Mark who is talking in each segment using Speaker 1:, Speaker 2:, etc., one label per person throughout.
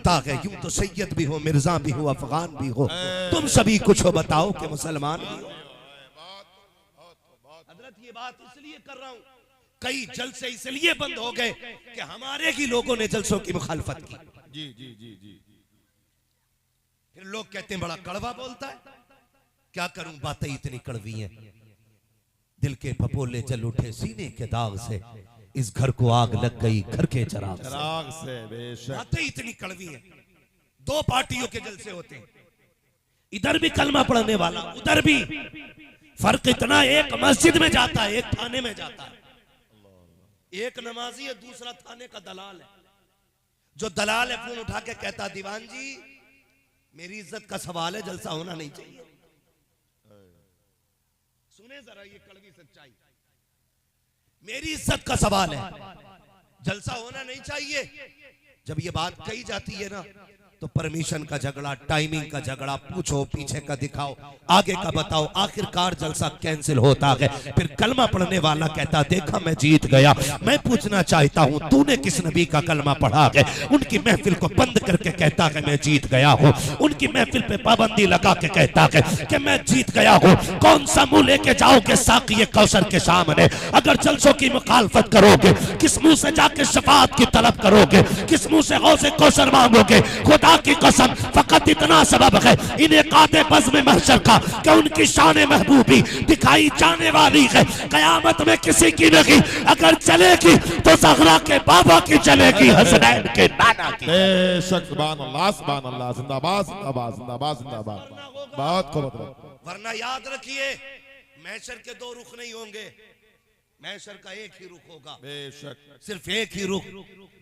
Speaker 1: बोलता है यूं तो सैयद भी हो, मिर्जा भी हो, अफगान भी हो, तुम सभी कुछ हो बताओ कि मुसलमान भी हो। हजरत ये बात इसलिए कर रहा हूं, कई जलसे इसलिए बंद हो गए कि हमारे ही लोगों ने जलसों की मुखालफत की।
Speaker 2: जी जी जी जी।
Speaker 1: फिर लोग कहते हैं बड़ा कड़वा बोलता है। क्या करूं, बातें इतनी कड़वी हैं, दिल के फपोले जल उठे सीने के दाग से, इस घर को आग लग गई घर के चराग
Speaker 2: से। बेशक
Speaker 1: बातें इतनी कड़वी हैं। दो पार्टियों के जलसे होते हैं, इधर भी कलमा पढ़ने वाला, उधर भी। फर्क इतना, एक मस्जिद में जाता है, एक थाने में जाता है। एक नमाजी है, दूसरा थाने का दलाल है। जो दलाल है फोन उठा के कहता दीवान जी मेरी इज्जत का सवाल है, जलसा होना नहीं चाहिए। सुने जरा ये कड़वी सच्चाई, मेरी इज्जत का सवाल है, जलसा होना नहीं चाहिए। जब ये बात कही जाती है ना तो परमिशन का झगड़ा, टाइमिंग का झगड़ा, पूछो पीछे का दिखाओ, आगे का बताओ, आखिरकार जलसा कैंसिल होता है। फिर कलमा पढ़ने वाला कहता देखा मैं जीत गया। मैं पूछना चाहता हूं तूने किस नबी का कलमा पढ़ा है? उनकी महफिल को बंद करके कहता है मैं जीत गया हूं, उनकी महफिल पे पाबंदी लगा के कहता है कि मैं जीत गया हूं। कौन सा मुंह लेके जाओगे साक़ी कौसर के सामने? अगर जलसों की मुखालफत करोगे, किस मुंह से जाके शफाअत की तलब करोगे? किस मुंह से गौसे कौसर मांगोगे? खुदा की कसम फकत इतना सबब है इन्हें काते बज़्म महशर का कि उनकी शान महबूबी दिखाई जाने वाली है। कयामत में किसी की नहीं, अगर चलेगी तो ज़हरा के बाबा की चलेगी, हसनैन के नाना की।
Speaker 2: बेशक सुभान अल्लाह सुभान अल्लाह। जिंदाबाद जिंदाबाद जिंदाबाद जिंदाबाद। बहुत खूब।
Speaker 1: वरना याद रखिए महशर के दो रुख नहीं होंगे, महशर का एक ही रुख होगा।
Speaker 2: बेशक
Speaker 1: सिर्फ एक ही रुख।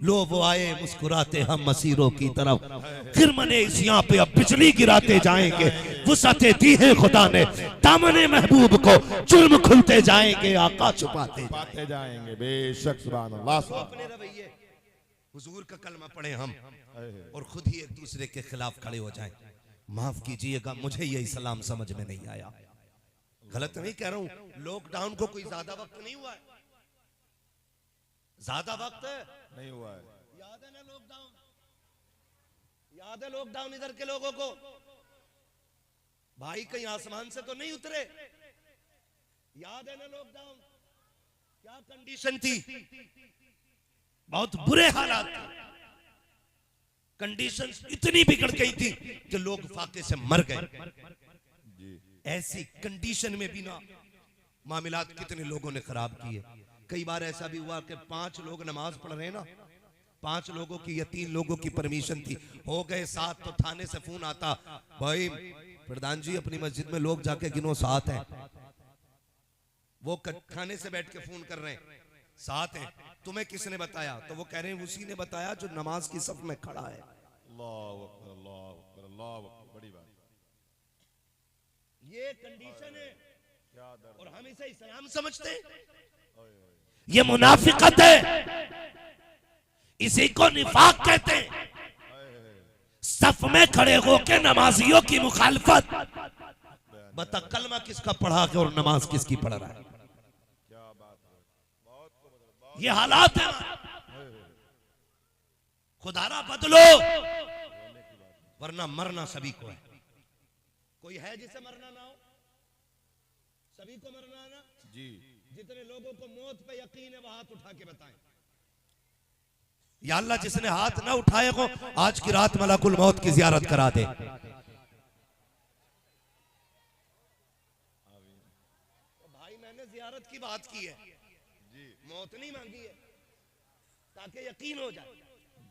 Speaker 1: लो वो आए मुस्कुराते हम मसीरों की तरफ, फिर मने इस यहाँ पे अब बिजली गिराते जाएंगे। वुसअते दी है खुदा ने दामने महबूब को, जुल्म खुलते जाएंगे आका छुपाते
Speaker 2: जाएंगे। बेशक सुभान अल्लाह।
Speaker 1: अपने रवैये हुजूर का कलमा पढ़े हम और खुद ही एक दूसरे के खिलाफ खड़े हो जाएं। माफ कीजिएगा मुझे ये इस्लाम समझ में नहीं आया। गलत नहीं कह रहा हूं, लॉकडाउन को कोई ज्यादा वक्त नहीं हुआ है, ज्यादा वक्त
Speaker 2: नहीं हुआ है।
Speaker 1: याद है ना लॉकडाउन? याद है लॉकडाउन इधर के लोगों को? भाई कहीं आसमान से तो नहीं उतरे? याद है ना लॉकडाउन? क्या कंडीशन थी? बहुत बुरे हालात थे, कंडीशंस इतनी बिगड़ गई थी कि लोग फाके से मर गए। ऐसी कंडीशन में भी ना मामलात कितने लोगों ने खराब किए। कई बार ऐसा भी हुआ कि 5 लोग नमाज पढ़ रहे हैं ना, 5 लोगों की या 3 लोगों की परमिशन थी, हो गए 7 तो थाने से फोन आता भाई प्रधान जी अपनी मस्जिद में लोग जाके गिनो 7 हैं। वो थाने से बैठ के फोन कर रहे हैं 7 हैं, तुम्हें किसने बताया? तो वो कह रहे हैं उसी ने बताया जो नमाज की सफ में खड़ा है।
Speaker 2: अल्लाह अकबर अल्लाह अकबर अल्लाह अकबर। बड़ी बात।
Speaker 1: ये कंडीशन है और हम इसे इस्लाम समझते हैं। ये मुनाफिकत है, इसी को निफाक कहते हैं। सफ में खड़े होकर नमाजियों की मुखालफत। बता कलमा किसका पढ़ा के और नमाज किसकी पढ़ रहा है?
Speaker 2: क्या बात है।
Speaker 1: ये हालात है। खुदारा बदलो वरना मरना सभी को है। कोई है जिसे मरना ना हो? सभी को मरना है ना
Speaker 2: जी।
Speaker 1: जितने लोगों को मौत पे यकीन है वो हाथ उठा के बताएं। या अल्लाह जिसने हाथ ना उठाए को आज की रात मलकुल मौत की जियारत करा दे। तो भाई मैंने जियारत की बात की है जी, मौत नहीं मांगी है, ताकि यकीन हो जाए।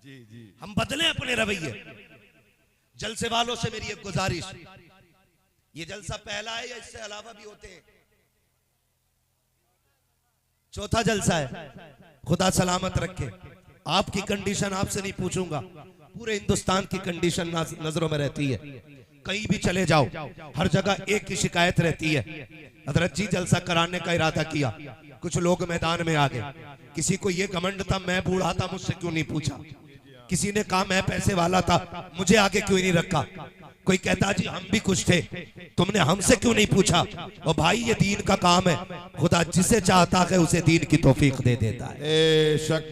Speaker 2: जी जी।
Speaker 1: हम बदलें अपने रवैये। जलसे वालों से मेरी एक गुजारिश, ये जलसा पहला है या इससे अलावा भी होते हैं? चौथा जलसा है। खुदा सलामत रखे। आपकी कंडीशन आपसे नहीं पूछूंगा, पूरे हिंदुस्तान की कंडीशन नजरों में रहती है। कहीं भी चले जाओ हर जगह एक ही शिकायत रहती है, हजरत जी जलसा कराने का इरादा किया, कुछ लोग मैदान में आ गए। किसी को ये घमंड था मैं बूढ़ा था मुझसे क्यों नहीं पूछा, किसी ने कहा मैं पैसे वाला था मुझे आगे क्यों नहीं रखा, कोई कहता जी हम भी कुछ थे तुमने हमसे क्यों नहीं पूछा। और भाई ये दीन का काम है, खुदा जिसे चाहता है उसे दीन की तौफीक दे देता है।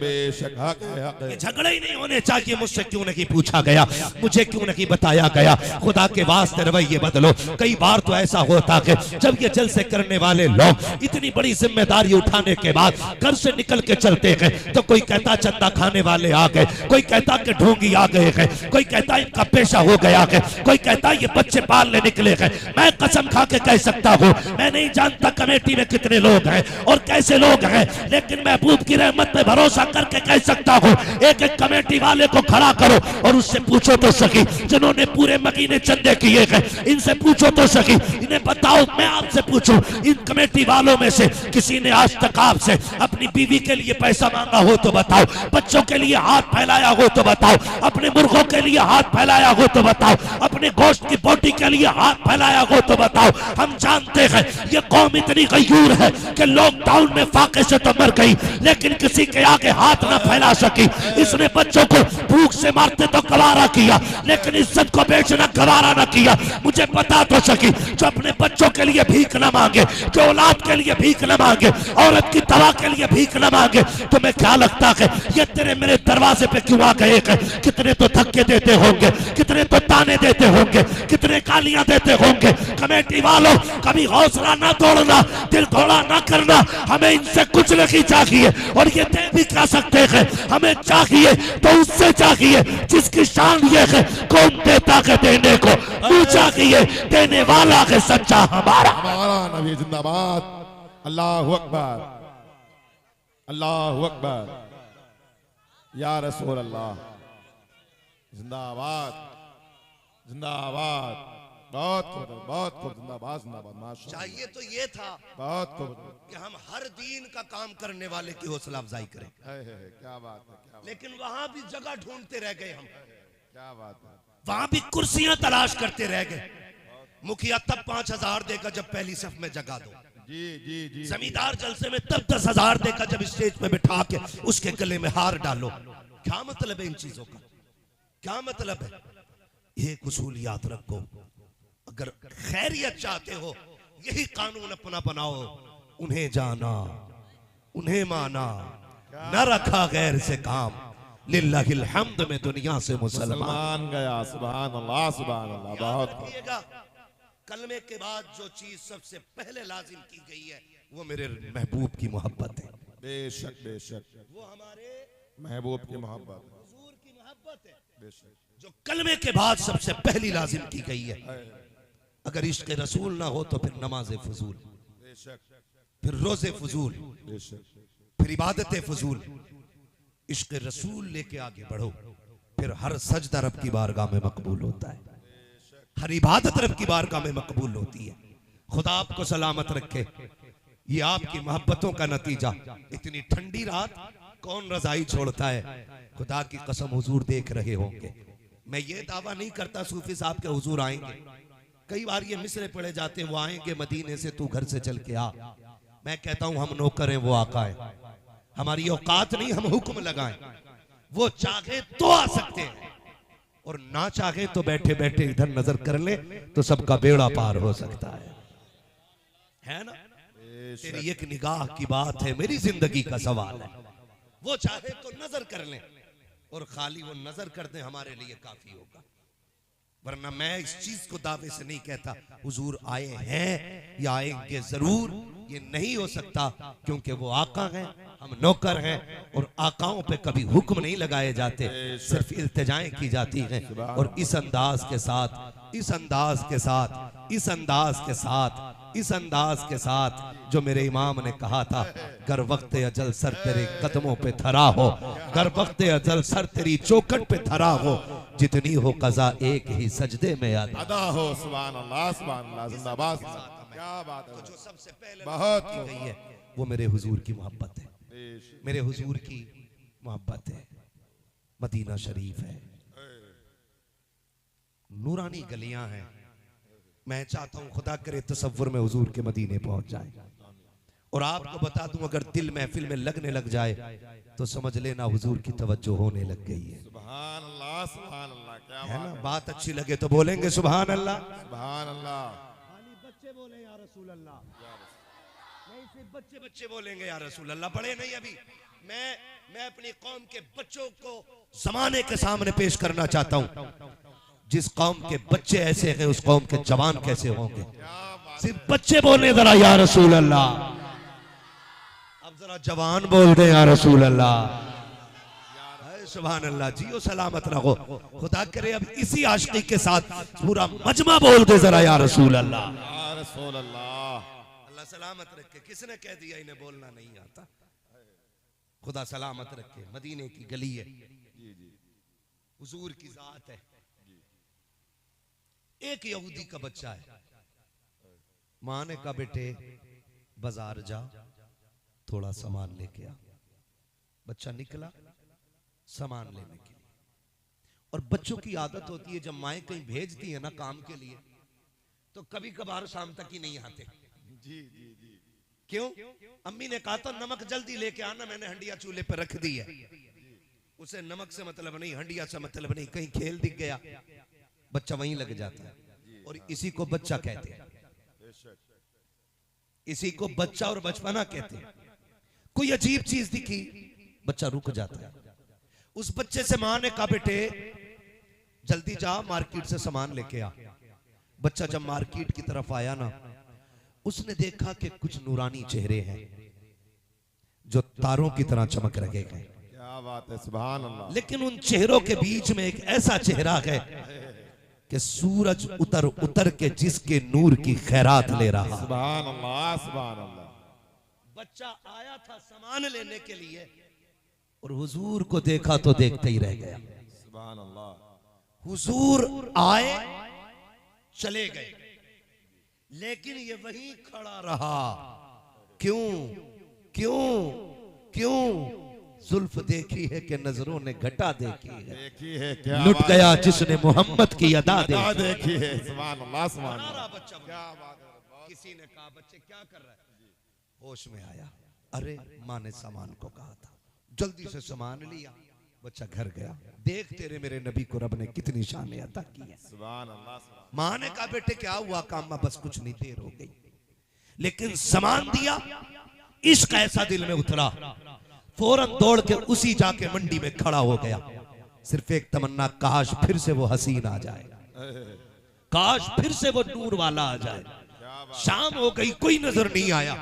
Speaker 2: बेशक हक है, हक है।
Speaker 1: झगड़े ही नहीं होने चाहिए। मुझसे क्यों नहीं पूछा गया, मुझे क्यों नहीं बताया गया। खुदा के वास्ते रवैये बदलो। कई बार तो ऐसा होता है जब ये जलसे करने वाले लोग इतनी बड़ी जिम्मेदारी उठाने के बाद घर से निकल के चलते हैं तो कोई कहता चंदा खाने वाले आ गए, कोई कहता कि ढोंगी आ गए हैं, कोई कहता इनका पेशा हो गया है, कोई कहता ये बच्चे पालने निकले हैं। मैं कसम खा के कह सकता हूँ मैं नहीं जानता कमेटी में कितने लोग हैं और कैसे लोग हैं, लेकिन महबूब की रहमत पे भरोसा करके कह सकता हूँ एक एक कमेटी वाले को खड़ा करो और उससे पूछो तो सही जिन्होंने पूरे महीने चंदे किए हैं, इनसे पूछो तो सही, इन्हें बताओ। मैं आपसे पूछूं इन कमेटी वालों में से किसी ने आज तक आपसे अपनी बीवी के लिए पैसा मांगा हो तो बताओ, बच्चों के लिए हाथ फैलाया हो तो बताओ, अपने मुर्गों के लिए हाथ फैलाया हो तो बताओ, अपने गोश्त की बोटी के लिए हाथ फैलाया हो तो बताओ। हम जानते हैं ये कौम इतनी गयूर है कि लॉकडाउन में फाके से तो मर गई लेकिन किसी के आगे हाथ ना फैला सकी। इसने बच्चों को भूख से मारते तो गवारा किया लेकिन इज्जत को बेचना गवारा ना किया। मुझे बता तो सकी जो अपने बच्चों के लिए भीख न मांगे, जो औलाद के लिए भीख न मांगे, औरत की दवा के लिए भीख न मांगे, तुम्हें क्या लगता है ये तेरे मेरे दरवाजे पे क्यों आ गए हैं? कितने तो धक्के देते होंगे, कितने तो ताने देते होंगे, कितने गालियां देते होंगे। कमेटी वालों कभी हौसला ना तोड़ना, दिल थोड़ा ना करना, हमें इनसे कुछ नहीं चाहिए और ये दे भी क्या सकते हैं। हमें चाहिए तो उससे चाहिए जिसकी शान ये है कौन देता है देने को, तू चाहिए देने वाला है सच्चा हमारा
Speaker 2: नबी जिंदाबाद। अल्लाहु अकबर, अल्लाहु अकबर, या रसूल अल्लाह जिंदाबाद, जिंदाबाद। बहुत खूब जिंदाबाद, जिंदाबाद। माशाअल्लाह।
Speaker 1: चाहिए तो ये था
Speaker 2: बहुत खूब
Speaker 1: कि हम हर दीन का काम करने वाले की हौसला अफजाई करें,
Speaker 2: क्या बात है, क्या बात,
Speaker 1: लेकिन वहां भी जगह ढूंढते रह गए हम,
Speaker 2: क्या बात है।
Speaker 1: वहां भी कुर्सियां तलाश करते रह गए। मुखिया तब 5,000 देगा जब पहली सफ में जगह दो।
Speaker 2: जी जी जी।
Speaker 1: जमींदार जलसे में तब 10,000 देगा जब स्टेज पे बिठा के उसके गले में हार डालो। क्या मतलब है इन चीजों का, क्या मतलब है? ये उसूलियात रखो। अगर खैरियत चाहते हो यही कानून अपना बनाओ, उन्हें जाना उन्हें माना, न रखा गैर से काम, लिल्लाहिल हम्द में दुनिया से मुसलमान
Speaker 2: गया। सुभान अल्लाह, सुभान अल्लाह। बहुत
Speaker 1: कलमे के बाद जो चीज सबसे पहले लाजिम की गई है वो मेरे महबूब की मोहब्बत है।
Speaker 2: बेशक बेशक,
Speaker 1: वो हमारे
Speaker 2: महबूब की मोहब्बत,
Speaker 1: हुजूर की मोहब्बत है
Speaker 2: बेशक,
Speaker 1: जो कलमे के बाद सबसे पहली लाजिम की गई है। अगर इश्क रसूल ना हो तो फिर नमाज फजूल, फिर रोजे फजूल, फिर इबादत फजूल। इश्क रसूल लेके आगे बढ़ो, फिर हर सजदा रब की बारगाह में मकबूल होता है, हर इबादत रब की बारगाह में मकबूल होती है। खुदा आपको सलामत रखे। ये आपकी मोहब्बतों का नतीजा। इतनी ठंडी रात कौन रजाई छोड़ता है? खुदा की कसम हुजूर देख रहे होंगे। मैं ये दावा नहीं करता सूफी साहब के हुजूर आएंगे। कई बार ये मिसरे पड़े जाते हैं, वो आएंगे मदीने से, तू घर से चल के आ। मैं कहता हूं हम नौकर हैं, वो आका है। हमारी औकात नहीं हम हुक्म लगाएं। वो चाहे तो आ सकते हैं और ना चाहे तो बैठे बैठे इधर नजर कर ले तो सबका बेड़ा पार हो सकता है ना? तेरी एक निगाह की बात है, मेरी जिंदगी का सवाल है। वो चाहे तो नजर कर ले और खाली वो नजर कर दे हमारे लिए काफी होगा। वरना मैं इस चीज को दावे से नहीं कहता हुजूर आए हैं या आएंगे जरूर, ये नहीं हो सकता क्योंकि वो आका हैं, हम नौकर हैं और आकाओं पे कभी हुक्म नहीं लगाए जाते, सिर्फ इल्तिजाएं की जाती हैं। और इस अंदाज के साथ, इस अंदाज के साथ, इस अंदाज के साथ, इस अंदाज के साथ जो मेरे इमाम ने कहा था, गर वक्त अजल सर तेरे कदमों पे धरा हो, गर वक्त अजल सर तेरी चौखट पे धरा हो, जितनी हो कज़ा एक ही सजदे में अदा
Speaker 2: हो। सुभान अल्लाह, सुभान अल्लाह, जिंदाबाद। क्या बात है।
Speaker 1: जो सबसे पहले
Speaker 2: बहुत
Speaker 1: की गई है वो मेरे हुजूर की मोहब्बत है, मेरे हुजूर की मोहब्बत है। मदीना शरीफ है, नूरानी गलियां हैं। मैं चाहता हूं खुदा करे तसव्वुर में हुजूर के मदीने पहुंच जाए। और आपको बता दूं अगर दिल महफिल में लगने लग जाए तो समझ लेना हुजूर की तवज्जो होने लग गई है।
Speaker 2: सुभान अल्लाह, सुभान अल्लाह। क्या
Speaker 1: है ना? बात अच्छी लगे तो बोलेंगे सुभान अल्लाह,
Speaker 2: सुभान अल्लाह।
Speaker 1: खाली बच्चे बोले या रसूल अल्लाह, ऐसे बच्चे बच्चे बोलेंगे या रसूल अल्लाह, पढ़े नहीं अभी। मैं अपनी कौम के बच्चों को जमाने के सामने पेश करना चाहता हूं। जिस कौम के बच्चे ऐसे हैं उस कौम के जवान कैसे होंगे। सिर्फ बच्चे बोले जरा या रसूल अल्लाह, अब जरा जवान बोल दे या रसूल अल्लाह। सुभान अल्लाह, जियो सलामत रहो। खुदा करे अब इसी आशिकी के साथ पूरा मजमा बोल दे जरा या रसूल अल्लाह।
Speaker 2: या रसूल अल्लाह।
Speaker 1: अल्लाह सलामत रखे। किसने कह दिया इन्हें बोलना नहीं आता? खुदा सलामत रखे। मदीने की गली है, हुजूर की जात है। एक यहूदी का बच्चा है, मां ने कहा बेटे बाजार जा, थोड़ा सामान लेके आ। बच्चा निकला सामान लेने के लिए। और बच्चों की आदत होती है जब माएं कहीं भेजती है ना काम के लिए, तो कभी कभार शाम तक ही नहीं आते।
Speaker 2: जी जी जी।
Speaker 1: क्यों? अम्मी ने कहा था नमक जल्दी लेके आना, मैंने हंडिया चूल्हे पर रख दी है। उसे नमक से मतलब नहीं, हंडिया से मतलब नहीं। कहीं खेल दिख गया, बच्चा वहीं लग जाता है। और इसी को बच्चा कहते हैं, इसी को बच्चा और बचपना कहते हैं। कोई अजीब चीज दिखी, बच्चा रुक जाता है। उस बच्चे से मां ने कहा बेटे जल्दी जा, मार्केट से सामान लेके आ। बच्चा जब मार्केट की तरफ आया ना, उसने देखा कि कुछ नूरानी चेहरे हैं जो तारों की तरह चमक रहे हैं।
Speaker 2: क्या बात है, सुभान अल्लाह।
Speaker 1: लेकिन उन चेहरों के बीच में एक ऐसा चेहरा है कि सूरज उतर उतर के जिसके नूर की खैरात ले रहा।
Speaker 2: सुभान अल्लाह, सुभान अल्लाह।
Speaker 1: बच्चा आया था सामान लेने के लिए और हुजूर को देखा तो देखते ही रह गया।
Speaker 2: सुभान अल्लाह।
Speaker 1: हुजूर आए चले गए, लेकिन ये वहीं खड़ा रहा। क्यों क्यों क्यों? जुल्फ देखी है कि नजरों ने घटा देखी है।
Speaker 2: देखी है क्या
Speaker 1: लुट गया जिसने मोहम्मद की अदा
Speaker 2: देखी है। सुभान अल्लाह, सुभान अल्लाह।
Speaker 1: बच्चा क्या बात है। किसी ने कहा बच्चे क्या कर रहा है? होश में आया, अरे माँ ने सामान को कहा था, जल्दी से सामान लिया। बच्चा घर गया, देख तेरे मेरे नबी को रब ने कितनी शान अता की है।
Speaker 2: सुभान अल्लाह।
Speaker 1: माँ ने कहा बेटे क्या हुआ? काम बस कुछ नहीं, देर हो गई। लेकिन सामान दिया, इश्क ऐसा दिल में उतरा, फौरन दौड़ के उसी जाके मंडी में खड़ा हो गया। सिर्फ एक तमन्ना, काश फिर से वो हसीन आ जाए, काश फिर से वो नूर वाला आ जाए। शाम हो गई, कोई नजर नहीं आया।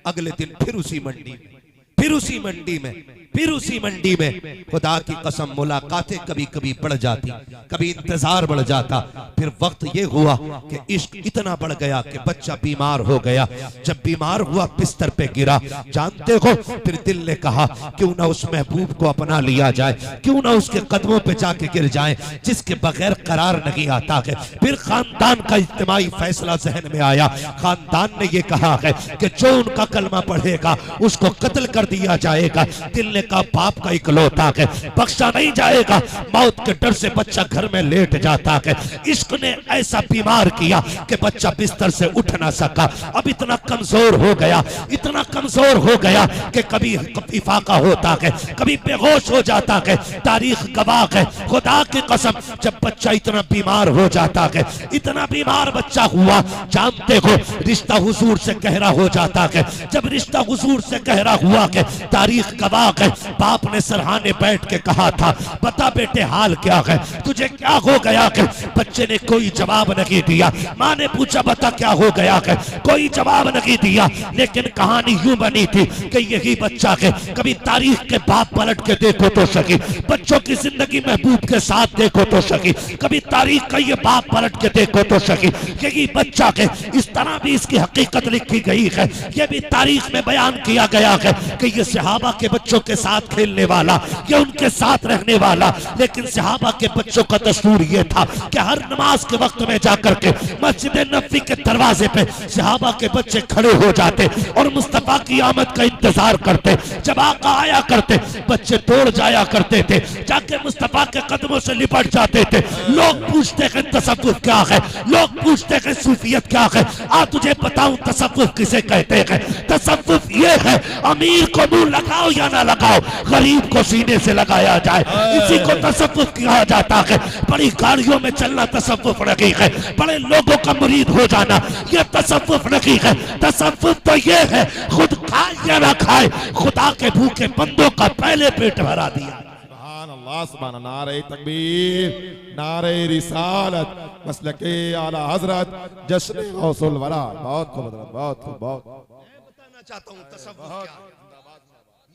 Speaker 1: अगले दिन फिर उसी मंडी में, फिर उसी मंडी में, फिर उसी मंडी में। खुदा की कसम मुलाकातें कभी कभी बढ़ जाती, कभी इंतजार बढ़ जाता। फिर वक्त ये हुआ कि इश्क इतना बढ़ गया कि बच्चा बीमार हो गया। जब बीमार हुआ बिस्तर पे गिरा, जानते हो फिर दिल ने कहा क्यों ना उस महबूब को अपना लिया जाए, क्यों ना उसके कदमों पे जाके गिर जाए जिसके बगैर करार नहीं आता है। फिर खानदान का इज्तिमाई फैसला जहन में आया। खानदान ने ये कहा है कि जो उनका कलमा पढ़ेगा उसको कत्ल कर दिया जाएगा। दिल ने कहा बाप का इकलौता है, बख्शा नहीं जाएगा। मौत के डर से बच्चा घर में लेट जाता है। इश्क ने ऐसा बीमार किया कि बच्चा बिस्तर से उठ ना सका। अब इतना कमजोर हो गया, इतना कमजोर हो गया कि कभी इफाका होता है, कभी बेहोश हो जाता है। तारीख गवाह है, खुदा की कसम, जब बच्चा इतना बीमार हो जाता है, इतना बीमार बच्चा हुआ, जानते हो रिश्ता हुजूर से गहरा हो जाता है। जब रिश्ता हुजूर से गहरा हुआ है, तारीख गवाह है, बाप ने सरहाने बैठ के कहा था बता बेटे हाल क्या है, तुझे क्या हो गया है? बच्चे ने कोई जवाब नहीं दिया। माँ ने पूछा बता क्या हो गया है? कोई जवाब नहीं दिया। लेकिन कहानी यूं बनी थी कि यही बच्चा है, कभी तारीख के बाप पलट के देखो तो सही, बच्चों की जिंदगी महबूब के साथ देखो तो सही, कभी तारीख का ये बाप पलट के देखो तो सही, यही बच्चा है। इस तरह भी इसकी हकीकत लिखी गई है, ये भी तारीख में बयान किया गया है कि ये सहाबा के बच्चों के साथ खेलने वाला, ये उनके साथ रहने वाला। लेकिन सहाबा के बच्चों का दस्तूर ये था कि हर नमाज के वक्त में जाकर के मस्जिद नबवी के दरवाजे पे सहाबा के बच्चे खड़े हो जाते और मुस्तफा की आमद का इंतजार करते। जब आका आया करते, बच्चे दौड़ जाया करते थे, जाके मुस्तफा के कदमों से लिपट जाते थे। लोग पूछते हैं तसव्वुफ क्या है, लोग पूछते हैं सूफियत क्या है। आ तुझे बताऊं तसव्वुफ किसे कहते हैं? तसव्वुफ ये है अमीर को मुंह लगाओ या ना लगाओ, लगाओ, गरीब को सीने से लगाया जाए, इसी को तसव्वुफ कहा जाता है। बड़ी गाड़ियों में चलना तसव्वुफ नहीं है, बड़े लोगों का मुरीद हो जाना यह तसव्वुफ नहीं है। तसव्वुफ तो ये है खुद खाए या ना खाए, खुदा के भूखे बंदों का पहले पेट भरा दिया।
Speaker 2: सुभान अल्लाह, सुभान अल्लाह, नारे तकबीर, नारे रिसालत, मसलके आला हजरत, जश्न गौसुल वरा। बहुत खूब हजरत, बहुत खूब, बहुत।
Speaker 1: मैं बताना चाहता हूँ तसव्वुफ क्या है।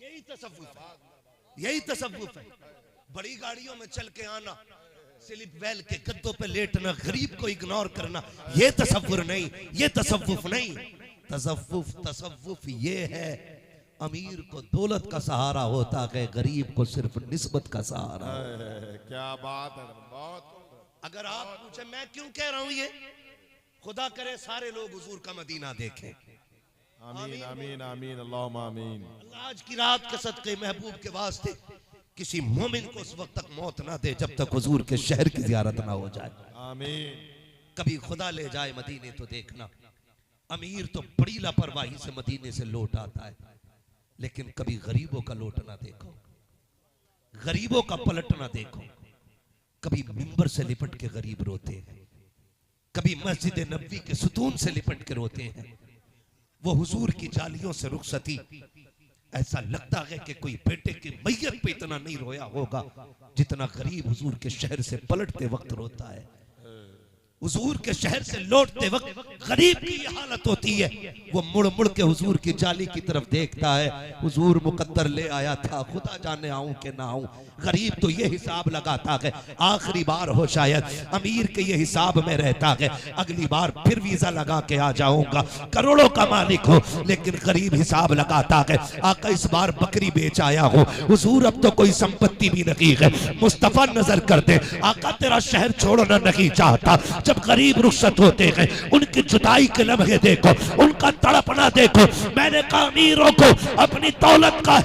Speaker 1: यही तसव्वुफ है, यही तसव्वुफ है। बड़ी गाड़ियों में चल के आना, स्लिप वेल के गद्दों पे लेटना, गरीब को इग्नोर करना, ये तसव्वुर नहीं, ये तसव्वुफ नहीं। तसव्वुफ ये है अमीर को दौलत का सहारा होता है, गरीब को सिर्फ निस्बत का सहारा।
Speaker 2: क्या बात है, बहुत।
Speaker 1: अगर आप पूछे मैं क्यों कह रहा हूं ये, खुदा करे सारे लोग हुजूर का मदीना देखें।
Speaker 2: आमीन आमीन आमीन, अल्लाहुम्मा आमीन।
Speaker 1: अल्लाह आज की रात के सदके महबूब के वास्ते किसी मोमिन को उस वक्त तक मौत ना दे जब तक हुजूर के शहर की जियारत ना हो जाए।
Speaker 2: आमीन।
Speaker 1: कभी खुदा ले जाए मदीने तो देखना, अमीर तो बड़ी लापरवाही से मदीने से लौट आता है, लेकिन कभी गरीबों का लौटना देखो, गरीबों का पलटना देखो। कभी मिंबर से लिपट के गरीब रोते हैं, कभी मस्जिद नबवी के सुतून से लिपट के रोते हैं। वो हुजूर की जालियों से रुखसती, ऐसा लगता है कि कोई बेटे की मैयत पे इतना नहीं रोया होगा जितना गरीब हुजूर के शहर से पलटते वक्त रोता है। हुजूर के शहर से लौटते वक्त गरीब की ये हालत होती है, वो मुड़ मुड़ के हुजूर की जाली की तरफ देखता है, हुजूर मुकद्दर ले आया था, खुदा जाने आऊं कि ना आऊं। गरीब तो ये हिसाब लगाता है आखिरी बार हो शायद, अमीर के ये हिसाब में रहता है अगली बार फिर वीजा लगा के आ जाऊंगा, करोड़ों का मालिक हो। लेकिन गरीब हिसाब लगाता है आका इस बार बकरी बेच आया हो, हुजूर अब तो कोई संपत्ति भी नहीं है, मुस्तफा नजर कर दे, आका तेरा शहर छोड़ना नहीं चाहता। जब गरीब रुखसत होते हैं उनकी जुदाई के लम्हे देखो, उनका तड़पना देखो। मैंने कहा अमीरों को अपनी दौलत का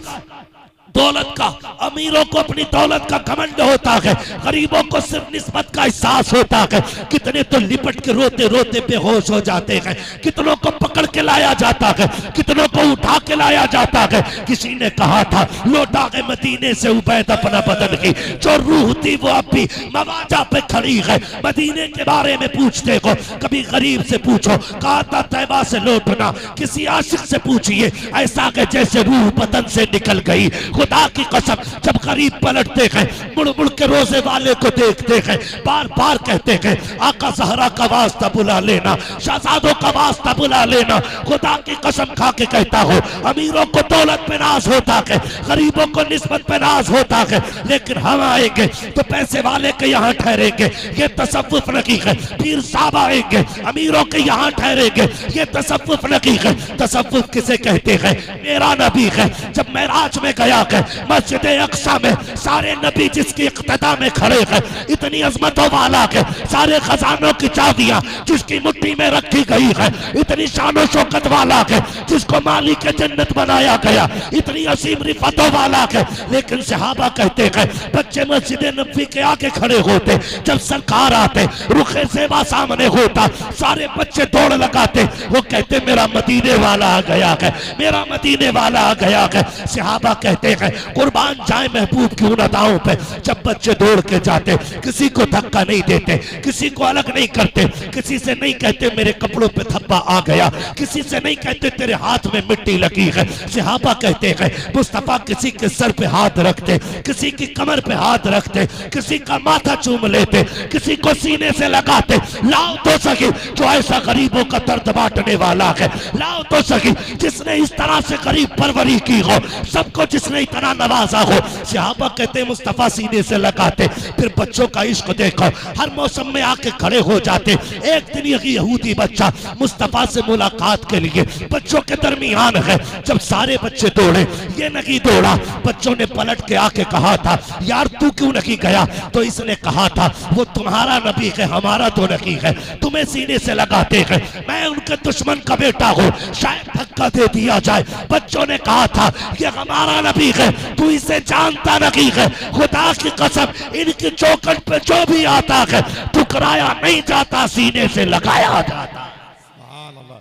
Speaker 1: अमीरों को अपनी दौलत का घमंड होता है, गरीबों को सिर्फ निस्बत का एहसास होता है। कितने तो लिपट के रोते रोते बेहोश हो जाते हैं, कितनों को पकड़ के लाया जाता है, कितनों को उठा के लाया जाता है। किसी ने कहा था लौटा के मदीने से उबैद अपना बदन की, जो रूह थी वो अब भी मवाजा पे खड़ी है। मदीने के बारे में पूछते हो, कभी गरीब से पूछो, कहा था तैबा से लौटना, किसी आशिक से पूछिए, ऐसा कि जैसे रूह बदन से निकल गई। खुदा की कसम जब गरीब पलटते हैं, मुड़ मुड़ के रोजे वाले को देखते हैं, बार बार कहते हैं आका ज़हरा का वास्ता बुला लेना, शहजादों का वास्ता बुला लेना। खुदा की कसम खा के कहता हो, अमीरों को दौलत पे नाज होता है, गरीबों को निस्बत पे नाज होता है, लेकिन हम आएंगे तो पैसे वाले के यहाँ ठहरेंगे, ये तसव्वुफ नहीं है। पीर साहब आएंगे अमीरों के यहाँ ठहरेंगे, ये तसव्वुफ नहीं है। तसव्वुफ किसे कहते हैं? मेरा नबी है जब मेराज में गया है मस्जिद अक्सा में, सारे नबी जिसकी इक्तदा में खड़े हैं, इतनी अजमतों वाला है, सारे खजानों की चाबियां जिसकी मुट्ठी में रखी गई है, इतनी शानो शौकत वाला है, जिसको मालिक जन्नत बनाया गया, इतनी असीम रिफतों वाला है। लेकिन सहाबा कहते हैं बच्चे मस्जिद नबी के आगे खड़े होते, जब सरकार आते रुखे सेवा सामने होता, सारे बच्चे दौड़ लगाते, वो कहते मेरा मदीने वाला आ गया है, मेरा मदीने वाला आ गया है। सहाबा कहते हैं कुर्बान जाए महबूब की उन अदाओं पे, जब बच्चे दौड़ के जाते, किसी को धक्का नहीं देते, किसी को अलग नहीं करते, किसी से नहीं कहते मेरे कपड़ों पे धब्बा आ गया, किसी से नहीं कहते तेरे हाथ में मिट्टी लगी है। सहाबा कहते हैं मुस्तफा किसी के सर पे हाथ रखते, किसी की कमर पे हाथ रखते, किसी का माथा चूम लेते, किसी को सीने से लगाते। लाओ तो सही जो ऐसा गरीबों का दर्द बांटने वाला है, लाओ तो सही जिसने इस तरह से गरीब परवरी की हो, सबको जिसने इतना नवाजा हो। सहाबा कहते मुस्तफा सीने से लगाते, फिर बच्चों का इश्क देखो, हर मौसम में आके खड़े हो जाते। एक दिन यही यहूदी बच्चा मुस्तफा से मुलाकात के लिए बच्चों के दरमियान है, जब सारे बच्चे दौड़े ये नहीं दौड़ा, बच्चों ने पलट के आके कहा था यार तू क्यों नहीं गया? तो इसने कहा था वो तुम्हारा नबी है, हमारा तो नहीं है, तुम्हें सीने से लगाते हैं, मैं उनके दुश्मन का बेटा हूँ, शायद धक्का दे दिया जाए। बच्चों ने कहा था ये हमारा नबी है, तू इसे जानता नहीं है, खुदा की कसम इनकी चौखट पे जो भी आता है ठुकराया नहीं जाता, सीने से लगाया जाता।
Speaker 2: सुभान अल्लाह,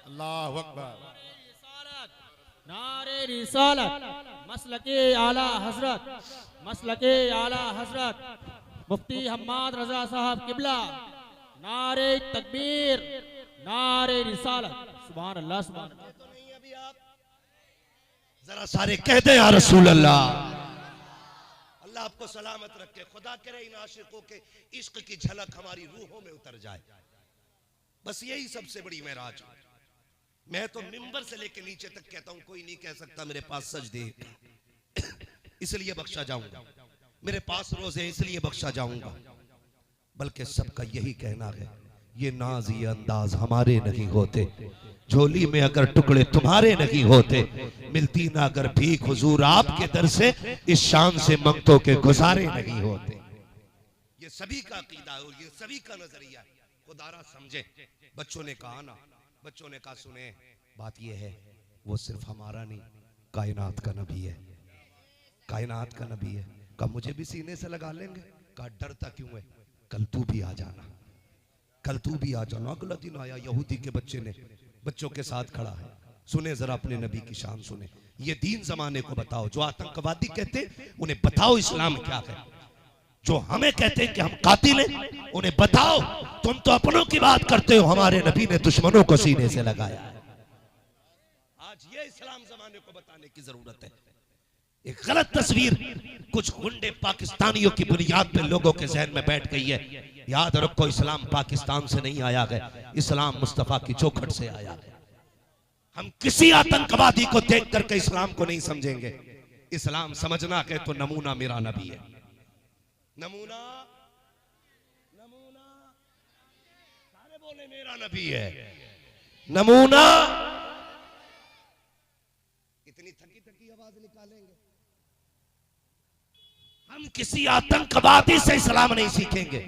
Speaker 2: अल्लाहु अकबर।
Speaker 3: नारे रिसालत, मसला मसलके आला हजरत, मसलके आला हजरत मुफ्ती हम्माद रजा साहब किबला, नारे तकबीर, नारे रिसालत, सुभान अल्लाह सुभान अल्लाह।
Speaker 1: तो नहीं अभी आप जरा सारे कह दे या रसूल अल्लाह। अल्लाह आपको सलामत रखे, खुदा करे इन आशिकों के इश्क की झलक हमारी रूहों में उतर जाए। बस यही सबसे बड़ी मेराज। मैं तो मिंबर से लेके नीचे तक कहता हूं, कोई नहीं कह सकता मेरे पास सजदे इसलिए बख्शा जाऊंगा, मेरे पास रोजे इसलिए बख्शा जाऊंगा, बल्कि सबका यही कहना है ये नाज ये अंदाज हमारे नहीं होते, झोली में अगर टुकड़े तुम्हारे नहीं होते, मिलती ना अगर भीख हुजूर आपके दर से, इस शान से मंगतों के गुजारे नहीं होते। ये सभी का अकीदा है और ये सभी का नजरिया है। खुदारा समझे। बच्चों ने कहा ना, बच्चों ने कहा सुने, बात ये है वो सिर्फ हमारा नहीं कायनात का नबी है, कायनात का नबी है। कहा मुझे भी सीने से लगा लेंगे। कहा डरता क्यों है, कल तू भी आ जाना, कल तू भी आ जाना। अगला दिन आया, यहूदी के बच्चे ने बच्चों के साथ खड़ा है। सुने जरा अपने नबी की शान सुने। ये दीन जमाने को बताओ, जो आतंकवादी कहते उन्हें बताओ इस्लाम क्या है, जो हमें कहते हैं कि हम कातिल हैं उन्हें बताओ तुम तो अपनों की बात करते हो, हमारे नबी ने दुश्मनों को सीने से लगाया है। आज ये इस्लाम जमाने को बताने की जरूरत है। एक गलत तस्वीर कुछ गुंडे पाकिस्तानियों की बुनियाद पे लोगों के जहन में बैठ गई है। याद रखो इस्लाम पाकिस्तान से नहीं आया है, इस्लाम मुस्तफा की चौखट से आया है। हम किसी आतंकवादी को देख करके इस्लाम को नहीं समझेंगे। इस्लाम समझना है तो नमूना मेरा नबी है। नमूना, नमूना सारे बोले मेरा नबी है। नमूना इतनी थकी थकी आवाज निकालेंगे। हम किसी आतंकवादी से इस्लाम नहीं सीखेंगे,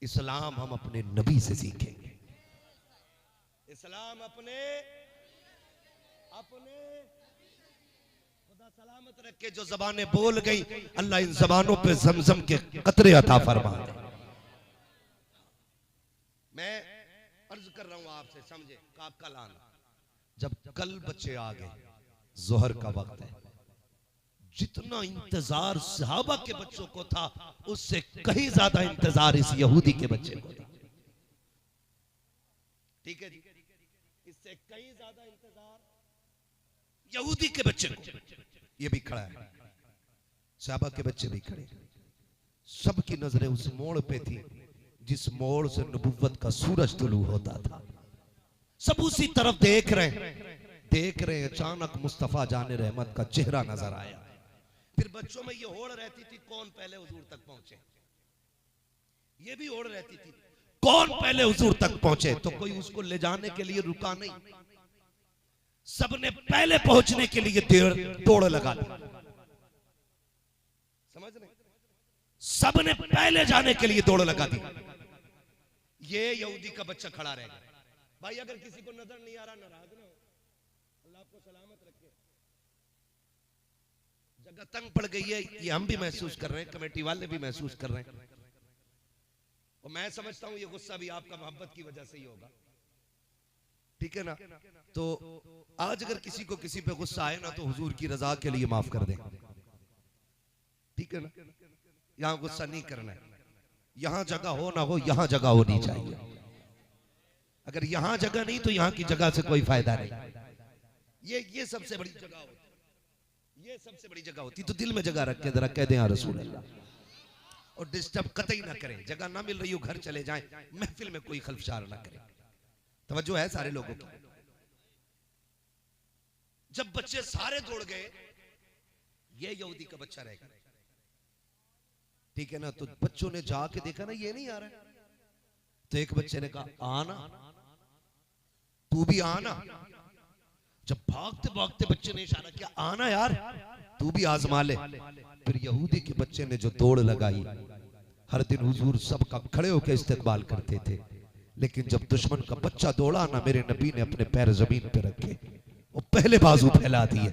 Speaker 1: इस्लाम हम अपने नबी से सीखेंगे। इस्लाम अपने अपने खुदा सलामत रखे। जो जबानें बोल गई अल्लाह इन जबानों पे जमजम के कतरे अता फरमा दे। मैं अर्ज कर रहा हूं आपसे, समझे। कल आना, जब कल बच्चे आ गए, जोहर का वक्त है, जितना इंतजार सहाबा के बच्चों को था उससे कहीं ज्यादा इंतजार इस यहूदी के बच्चे को था। ठीक है जी, इससे कहीं ज्यादा इंतजार यहूदी के बच्चे को। ये भी खड़ा है, सहाबा के बच्चे भी खड़े, सबकी नजरें उस मोड़ पे थी जिस मोड़ से नबुव्वत का सूरज तुलू होता था। सब उसी तरफ देख रहे हैं। अचानक मुस्तफा जाने रहमत का चेहरा नजर आया। फिर बच्चों में ये होड़ रहती थी कौन पहले हुजूर तक पहुंचे, ये भी होड़ रहती थी कौन पहले हुजूर तक पहुंचे। तो कोई उसको ले जाने के लिए रुका नहीं, सबने पहले पहुंचने के लिए दौड़ लगा दी। समझ रहे, सबने पहले जाने के लिए दौड़ लगा दी। ये यहूदी का बच्चा खड़ा रहेगा। भाई अगर किसी को नजर नहीं आ रहा, नाराज ना हो, अल्लाह आपको सलामत रखे। जगह तंग पड़ गई है, ये हम भी महसूस कर रहे हैं, कमेटी वाले भी महसूस कर रहे हैं, और मैं समझता हूं ये गुस्सा भी आपका मोहब्बत की वजह से ही होगा। ठीक है ना। तो आज अगर किसी को किसी पे गुस्सा आए ना तो हुजूर की रजा के लिए माफ कर दें। ठीक है ना। यहां गुस्सा नहीं करना है, यहां जगह हो ना हो, यहां जगह होनी चाहिए। अगर यहां जगह नहीं तो यहां की जगह से कोई फायदा नहीं। ये सबसे बड़ी जगह होती, ये सबसे बड़ी जगह होती। तो दिल में जगह रख के जरा कह दें या रसूल अल्लाह, और डिस्टर्ब कतई ना करें। जगह ना मिल रही हो घर चले जाएं, महफिल में कोई खलफशार ना करें। तवज्जो है सारे लोगों की। जब बच्चे सारे दौड़ गए, ये यहूदी का बच्चा रह गया। ठीक है ना। तो बच्चों ने जाके देखा ना ये नहीं आ रहा है, तो एक बच्चे ने कहा आना, तू भी आना। जब भागते भागते बच्चे ने इशारा किया आना यार, तू भी आजमा ले। फिर यहूदी के बच्चे ने जो दौड़ लगाई, हर दिन हुजूर सब का खड़े होकर इस्तकबाल करते थे, लेकिन जब दुश्मन का बच्चा दौड़ा ना, मेरे नबी ने अपने पैर जमीन पे रखे, वो पहले बाजू फैला दिए,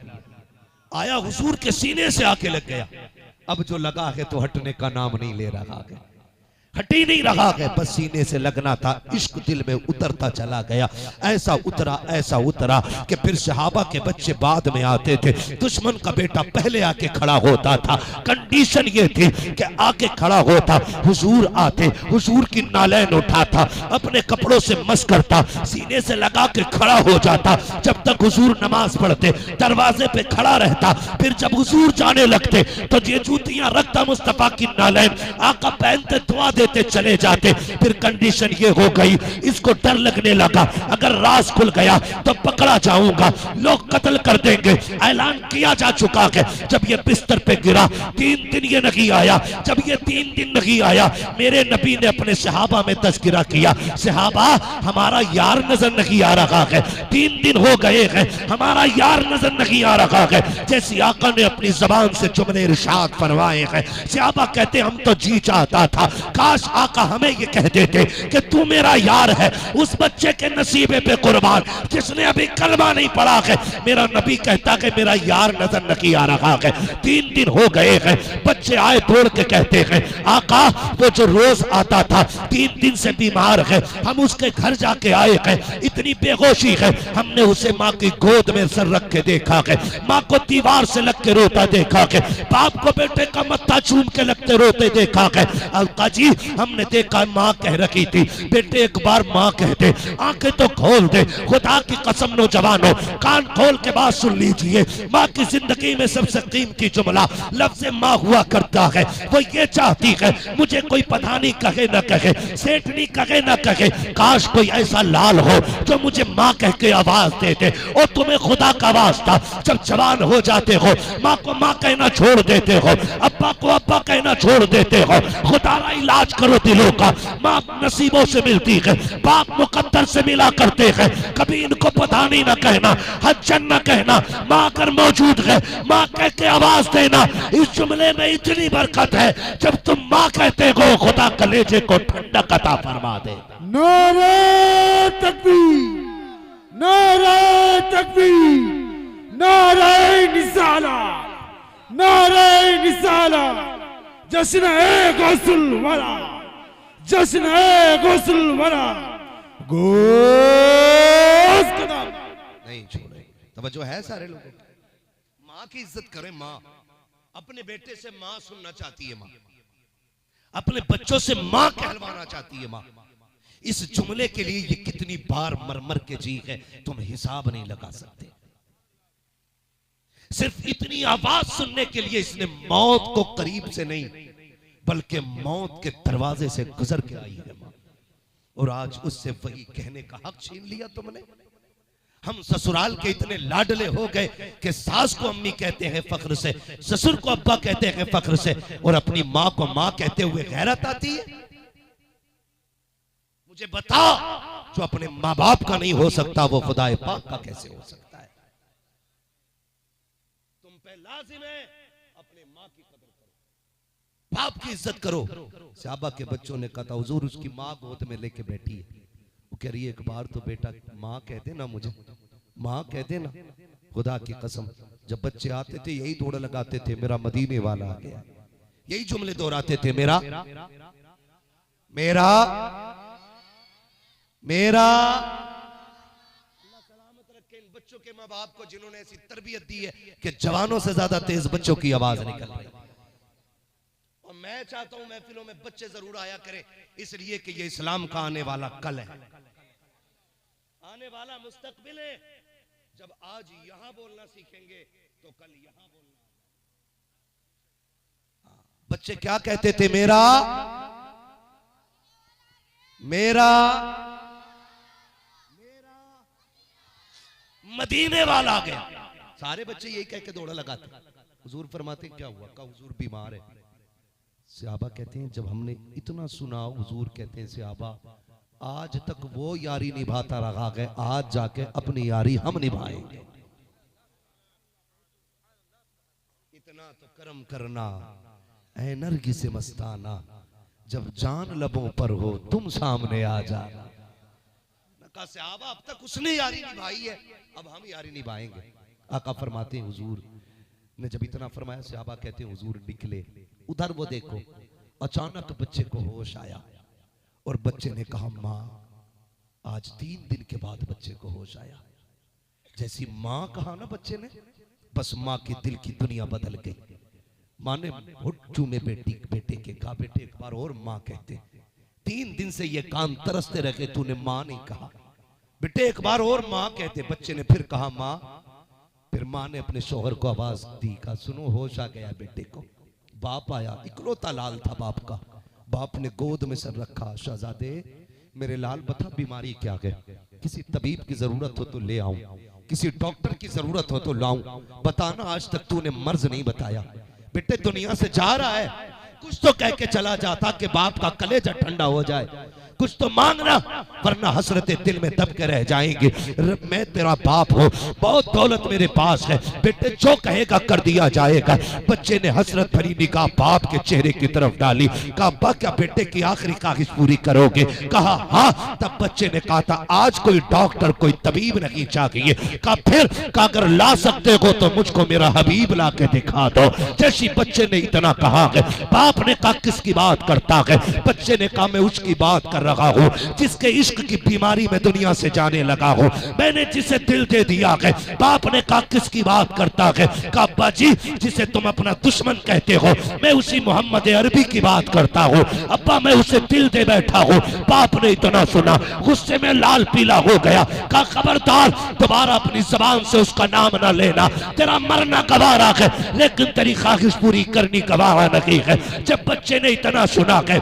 Speaker 1: आया हुजूर के सीने से आके लग गया। अब जो लगा है तो हटने का नाम नहीं ले रहा है। हटी नहीं रहा है, बस सीने से लगना था। इश्क दिल में उतरता चला गया, ऐसा उतरा कि फिर सहाबा के बच्चे बाद में आते थे, दुश्मन का बेटा पहले आके खड़ा होता था। कंडीशन ये थी कि आके खड़ा होता, हुजूर आते, हुजूर की नालैन उठाता, अपने कपड़ों से मस करता, सीने से लगा के खड़ा हो जाता। जब तक हुजूर नमाज पढ़ते दरवाजे पे खड़ा रहता, फिर जब हुजूर जाने लगते तो ये जूतियां रखता मुस्तफा की नालैन, आका पहनते दुआ देते चले जाते। फिर कंडीशन ये हो गई, इसको डर लगने लगा अगर राज खुल गया तो पकड़ा जाऊंगा, लोग कत्ल कर देंगे। ऐलान किया जा चुका है। जब ये बिस्तर पे गिरा 3 दिन ये नहीं आया। जब ये 3 दिन नहीं आया, मेरे नबी ने अपने सहाबा में तज़किरा किया, सहाबा हमारा यार नजर नहीं आ रहा है, 3 दिन हो गए हैं हमारा यार नजर नहीं आ रहा है। जैसे आका ने अपनी जबान से जुमले इरशाद फरमाए हैं, सहाबा कहते हम तो जी चाहता था काश आका हमें ये कह देते कि तू मेरा यार है। उस बच्चे के नसीबे पे कुर्बान जिसने अभी कलमा नहीं पढ़ा है, मेरा नबी कहता कि मेरा यार नजर नहीं आ रहा है। 3 दिन हो गए हैं, बच्चे आए दौड़ के कहते हैं आका वो जो रोज आता था 3 दिन से बीमार है, हम उसके घर जाके आए हैं, इतनी बेहोशी है, हमने उसे माँ की गोद में सर रख के देखा है, माँ को दीवार से लग के रोता देखा है, बाप को बेटे का मत्था चूम के लगते रोते देखा है। आका जी हमने देखा माँ कह रही थी, बेटे एक बार माँ कहते, आंखें तो खोल दे, खुदा की कसम नौजवानों कान खोल के बात सुन लीजिए। माँ की जिंदगी में सबसे कीमती जुमला लफ्ज़ माँ हुआ करता है। वो ये चाहती है मुझे कोई पठानी कहे न कहे, सेठनी कहे न कहे, काश कोई ऐसा लाल हो जो मुझे माँ कह के आवाज देते। और तुम्हें खुदा का वास्ता जब जवान हो जाते हो माँ को माँ कहना छोड़ देते हो, अब्बा को अब्बा कहना छोड़ देते हो, खुदा का इलाज करो दिलों का। माँ नसीबों से मिलती है, बाप मुकद्दर से मिला करते हैं, कभी इनको पठानी न कहना, हज्जन न कहना, माँ अगर मौजूद है माँ कह के आवाज देना। इस जुमले में इतनी बरकत है, जब तुम माँ कहते हो खुदा कलेजे को ठंडक अता फरमा दे।
Speaker 2: नारे तकबीर, नारे तकबीर, नारे निसाला, नारे निसाला, जश्न है गौसुल वरा, जश्न है गौसुल वरा, गोश कदम
Speaker 1: नहीं छोड़े। तवज्जो है सारे लोगों को, माँ की इज्जत करें। माँ अपने बेटे से माँ सुनना चाहती है, माँ अपने बच्चों से माँ कहलवाना चाहती है। माँ इस जुमले के लिए ये कितनी बार मर मर के जी है, तुम हिसाब नहीं लगा सकते। सिर्फ इतनी आवाज सुनने के लिए इसने मौत को करीब से नहीं बल्कि मौत के दरवाजे से गुजर के आई है माँ, और आज उससे वही कहने का हक छीन लिया तुमने। हम ससुराल के इतने लाडले हो गए कि सास को अम्मी कहते हैं फख्र से, ससुर को अब्बा कहते हैं फख्र से, और अपनी माँ को माँ कहते हुए गैरत आती है। मुझे बता, जो अपने माँ बाप का नहीं हो सकता वो खुदाए पाक का कैसे हो सकता है? तुम पे लाजिम है अपने माँ की कदर करो, बाप की इज्जत करो। सहाबा के बच्चों ने कहा था हुजूर उसकी माँ गोद में लेके बैठी है, वो कह रही है एक बार तो बेटा माँ कह दे ना, मुझे माँ कह दे ना। खुदा की कसम जब बच्चे आते थे यही दौड़ लगाते थे, मेरा मदीने वाला आ गया, यही जुमले दोहराते थे, मेरा मेरा मेरा। अल्लाह सलामत रखे इन बच्चों के माँ बाप को जिन्होंने ऐसी तरबियत दी है कि जवानों से ज्यादा तेज बच्चों की आवाज निकल रही है। और मैं चाहता हूं महफिलों में बच्चे जरूर आया करें, इसलिए कि ये इस्लाम का आने वाला कल है, आने वाला मुस्तकबिल है। जब आज यहां बोलना सीखेंगे तो कल यहां बोलना। बच्चे क्या कहते थे? मेरा मेरा मदीने वाला आ गया। सारे बच्चे यही कह के दौड़ा लगाते। हुजूर फरमाते क्या हुआ? का हुजूर बीमार है। सहाबा कहते हैं जब हमने इतना सुना, हुजूर कहते हैं सहाबा आज तक वो यारी निभाता रहा है, आज जाके अपनी यारी हम निभाएंगे। इतना तो करम करना ऐ नरगी से मस्ताना, जब जान लबों पर हो तुम सामने आ जाना। नका सहाबा अब तक उसने यारी निभाई है, अब हम यारी निभाएंगे। आका फरमाते हैं हुजूर ने जब इतना फरमाया, सहाबा कहते हैं हुजूर निकले, उधर वो देखो अचानक बच्चे को होश आया और बच्चे ने कहा माँ, आज 3 दिन के बाद बच्चे को होश आया। जैसी माँ कहा ना बच्चे ने, बस माँ के दिल की दुनिया बदल गई। माँ ने घुट चूमे बेटे के, कहा बेटे एक बार और माँ कहते। 3 दिन से ये कान तरसते रहे, तूने माँ नहीं कहा, बेटे एक बार और माँ कहते। बच्चे ने फिर कहा माँ। फिर माँ ने अपने शोहर को आवाज दी, कहा सुनो होश आ गया बेटे को। बाप आया, इकलौता लाल था बाप का। बाप ने गोद में सर रखा, शहजादे मेरे लाल बता बीमारी क्या है, किसी तबीब की जरूरत हो तो ले आऊं, किसी डॉक्टर की जरूरत हो तो लाऊं, बताना आज तक तूने मर्ज नहीं बताया। बेटे दुनिया से जा रहा है, कुछ तो कह के चला जाता कि बाप का कलेजा ठंडा हो जाए, कुछ तो मांगना, वरना हसरते दिल में दब के रह जाएंगे। मैं तेरा बाप हूँ, बहुत दौलत मेरे पास है, बेटे जो कहेगा कर दिया जाएगा। बच्चे ने हसरत भरी निगाह बाप के चेहरे की तरफ डाली, कहा अब्बा क्या बेटे की आखिरी ख्वाहिश पूरी करोगे? कहा हाँ। तब बच्चे ने कहा था आज कोई डॉक्टर कोई तबीब नहीं चाहिए। कहा फिर? कहा अगर ला सकते हो तो मुझको मेरा हबीब ला के दिखा दो। जैसी बच्चे ने इतना कहा है, बाप ने कहा किसकी बात करता है? बच्चे ने कहा मैं उसकी बात कर रहा हूँ जिसके इश्क की बीमारी में दुनिया से जाने लगा हूँ, मैंने जिसे दिल दे दिया है। बाप ने कहा किसकी बात करता है? कहा अब्बा जी जिसे तुम अपना दुश्मन कहते हो, मैं उसी मोहम्मद अरबी की बात करता हूँ। अब्बा मैं उसे दिल दे बैठा हूँ। बाप ने इतना सुना, गुस्से में लाल पीला हो गया। कहा खबरदार दोबारा अपनी जबान से उसका नाम ना लेना, तेरा मरना गवारा है लेकिन तेरी ख्वाहिश पूरी करनी गवारा नहीं है। जब बच्चे ने इतना सुना है,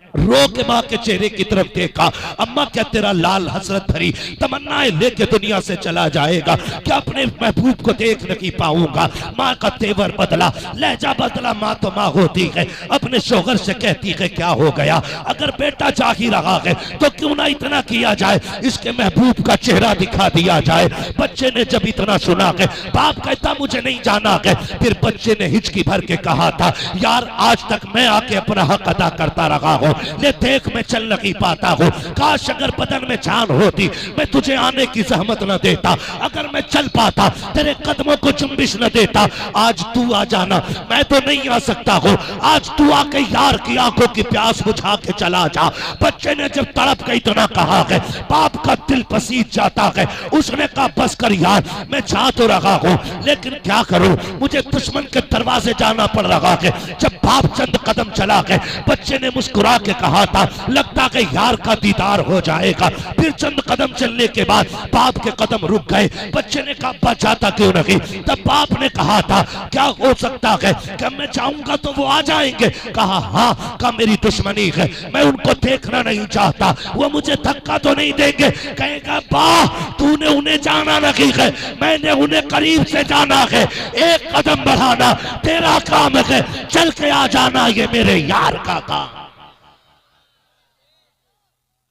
Speaker 1: रो के माँ के चेहरे की तरफ देखा, अम्मा क्या तेरा लाल हसरत भरी तमन्नाएं लेके दुनिया से चला जाएगा? क्या अपने महबूब को देख नहीं पाऊंगा? माँ का तेवर बदला, लहजा बदला। माँ तो माँ होती है, अपने शोहर से कहती है क्या हो गया, अगर बेटा जा ही रहा है तो क्यों ना इतना किया जाए, इसके महबूब का चेहरा दिखा दिया जाए। बच्चे ने जब इतना सुना है, बाप कहता मुझे नहीं जाना है। फिर बच्चे ने हिचकी भर के कहा था यार आज तक मैं आके अपना हक अदा करता रहा हूँ, ले देख मैं चल नहीं पाता हूँ, काश अगर बदन में जान होती मैं तुझे आने की जहमत न देता, अगर मैं चल पाता तेरे कदमों को चुम्बिश न देता। आज तू आ जाना, मैं तो नहीं आ सकता हूँ, आज तू आके यार की आंखों की प्यास बुझा के चला जा। बच्चे ने जब तड़प के इतना कहा है, बाप का दिल पसीज जाता है। उसने कहा बस कर यार, मैं जा तो रहा हूँ लेकिन क्या करूं, मुझे दुश्मन के दरवाजे जाना पड़ रहा है। जब बाप चंद कदम चला गए, बच्चे ने मुस्कुरा के कहा था लगता है यार का दीदार हो जाएगा। फिर चंद कदम चलने के बाद बाप के कदम रुक गए। बच्चे ने कहा बचाता क्यों नहीं? तब बाप ने कहा था क्या हो सकता है कि मैं चाहूंगा तो वो आ जाएंगे? कहा हाँ। का मेरी दुश्मनी है, मैं उनको देखना नहीं चाहता, वो मुझे धक्का तो नहीं देंगे? कहेगा वाह तूने उन्हें जाना नहीं है, मैंने उन्हें करीब से जाना है, एक कदम बढ़ाना तेरा काम है, चल के आ जाना ये मेरे यार का काम।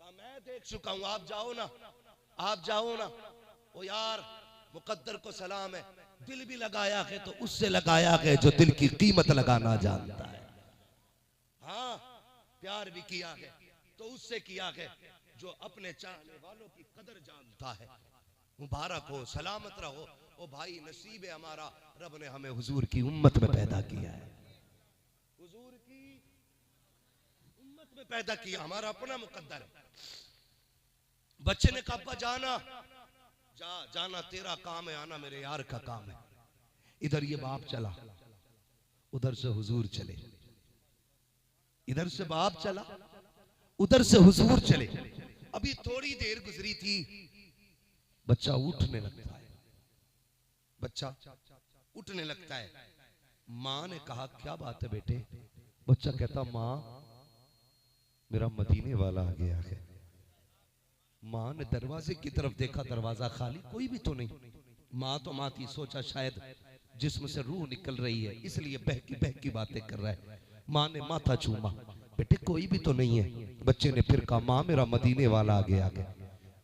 Speaker 1: मैं देख चुका हूं, आप जाओ ना, आप जाओ ना। ओ यार मुकद्दर को सलाम है, दिल भी लगाया है तो उससे लगाया है जो दिल की कीमत लगाना जानता है। हाँ प्यार भी किया है तो उससे किया है जो अपने चाहने वालों की कदर जानता है। मुबारक हो, सलामत रहो। ओ भाई नसीब है हमारा, रब ने हमें हुजूर की उम्मत में पैदा किया है, हुजूर की उम्मत में पैदा किया, हमारा अपना मुकद्दर है। बच्चे ने कहा जाना, जाना तेरा काम है, आना मेरे यार का काम है। इधर ये बाप चला, उधर से हुजूर चले, इधर से बाप चला, उधर से हुजूर चले। अभी थोड़ी देर गुजरी थी, बच्चा उठने लगता है, बच्चा उठने लगता है। माँ ने कहा क्या बात है बेटे? बच्चा कहता माँ मेरा मदीने वाला आ गया है। माँ ने दरवाजे की तरफ देखा, दरवाजा खाली, कोई भी तो नहीं। माँ तो माँ थी, सोचा शायद जिस्म से रूह निकल रही है इसलिए बहकी बातें कर रहा है। माँ ने माथा चूमा, बेटे कोई भी तो नहीं है। बच्चे ने फिर कहा माँ मेरा मदीने वाला आ गया है।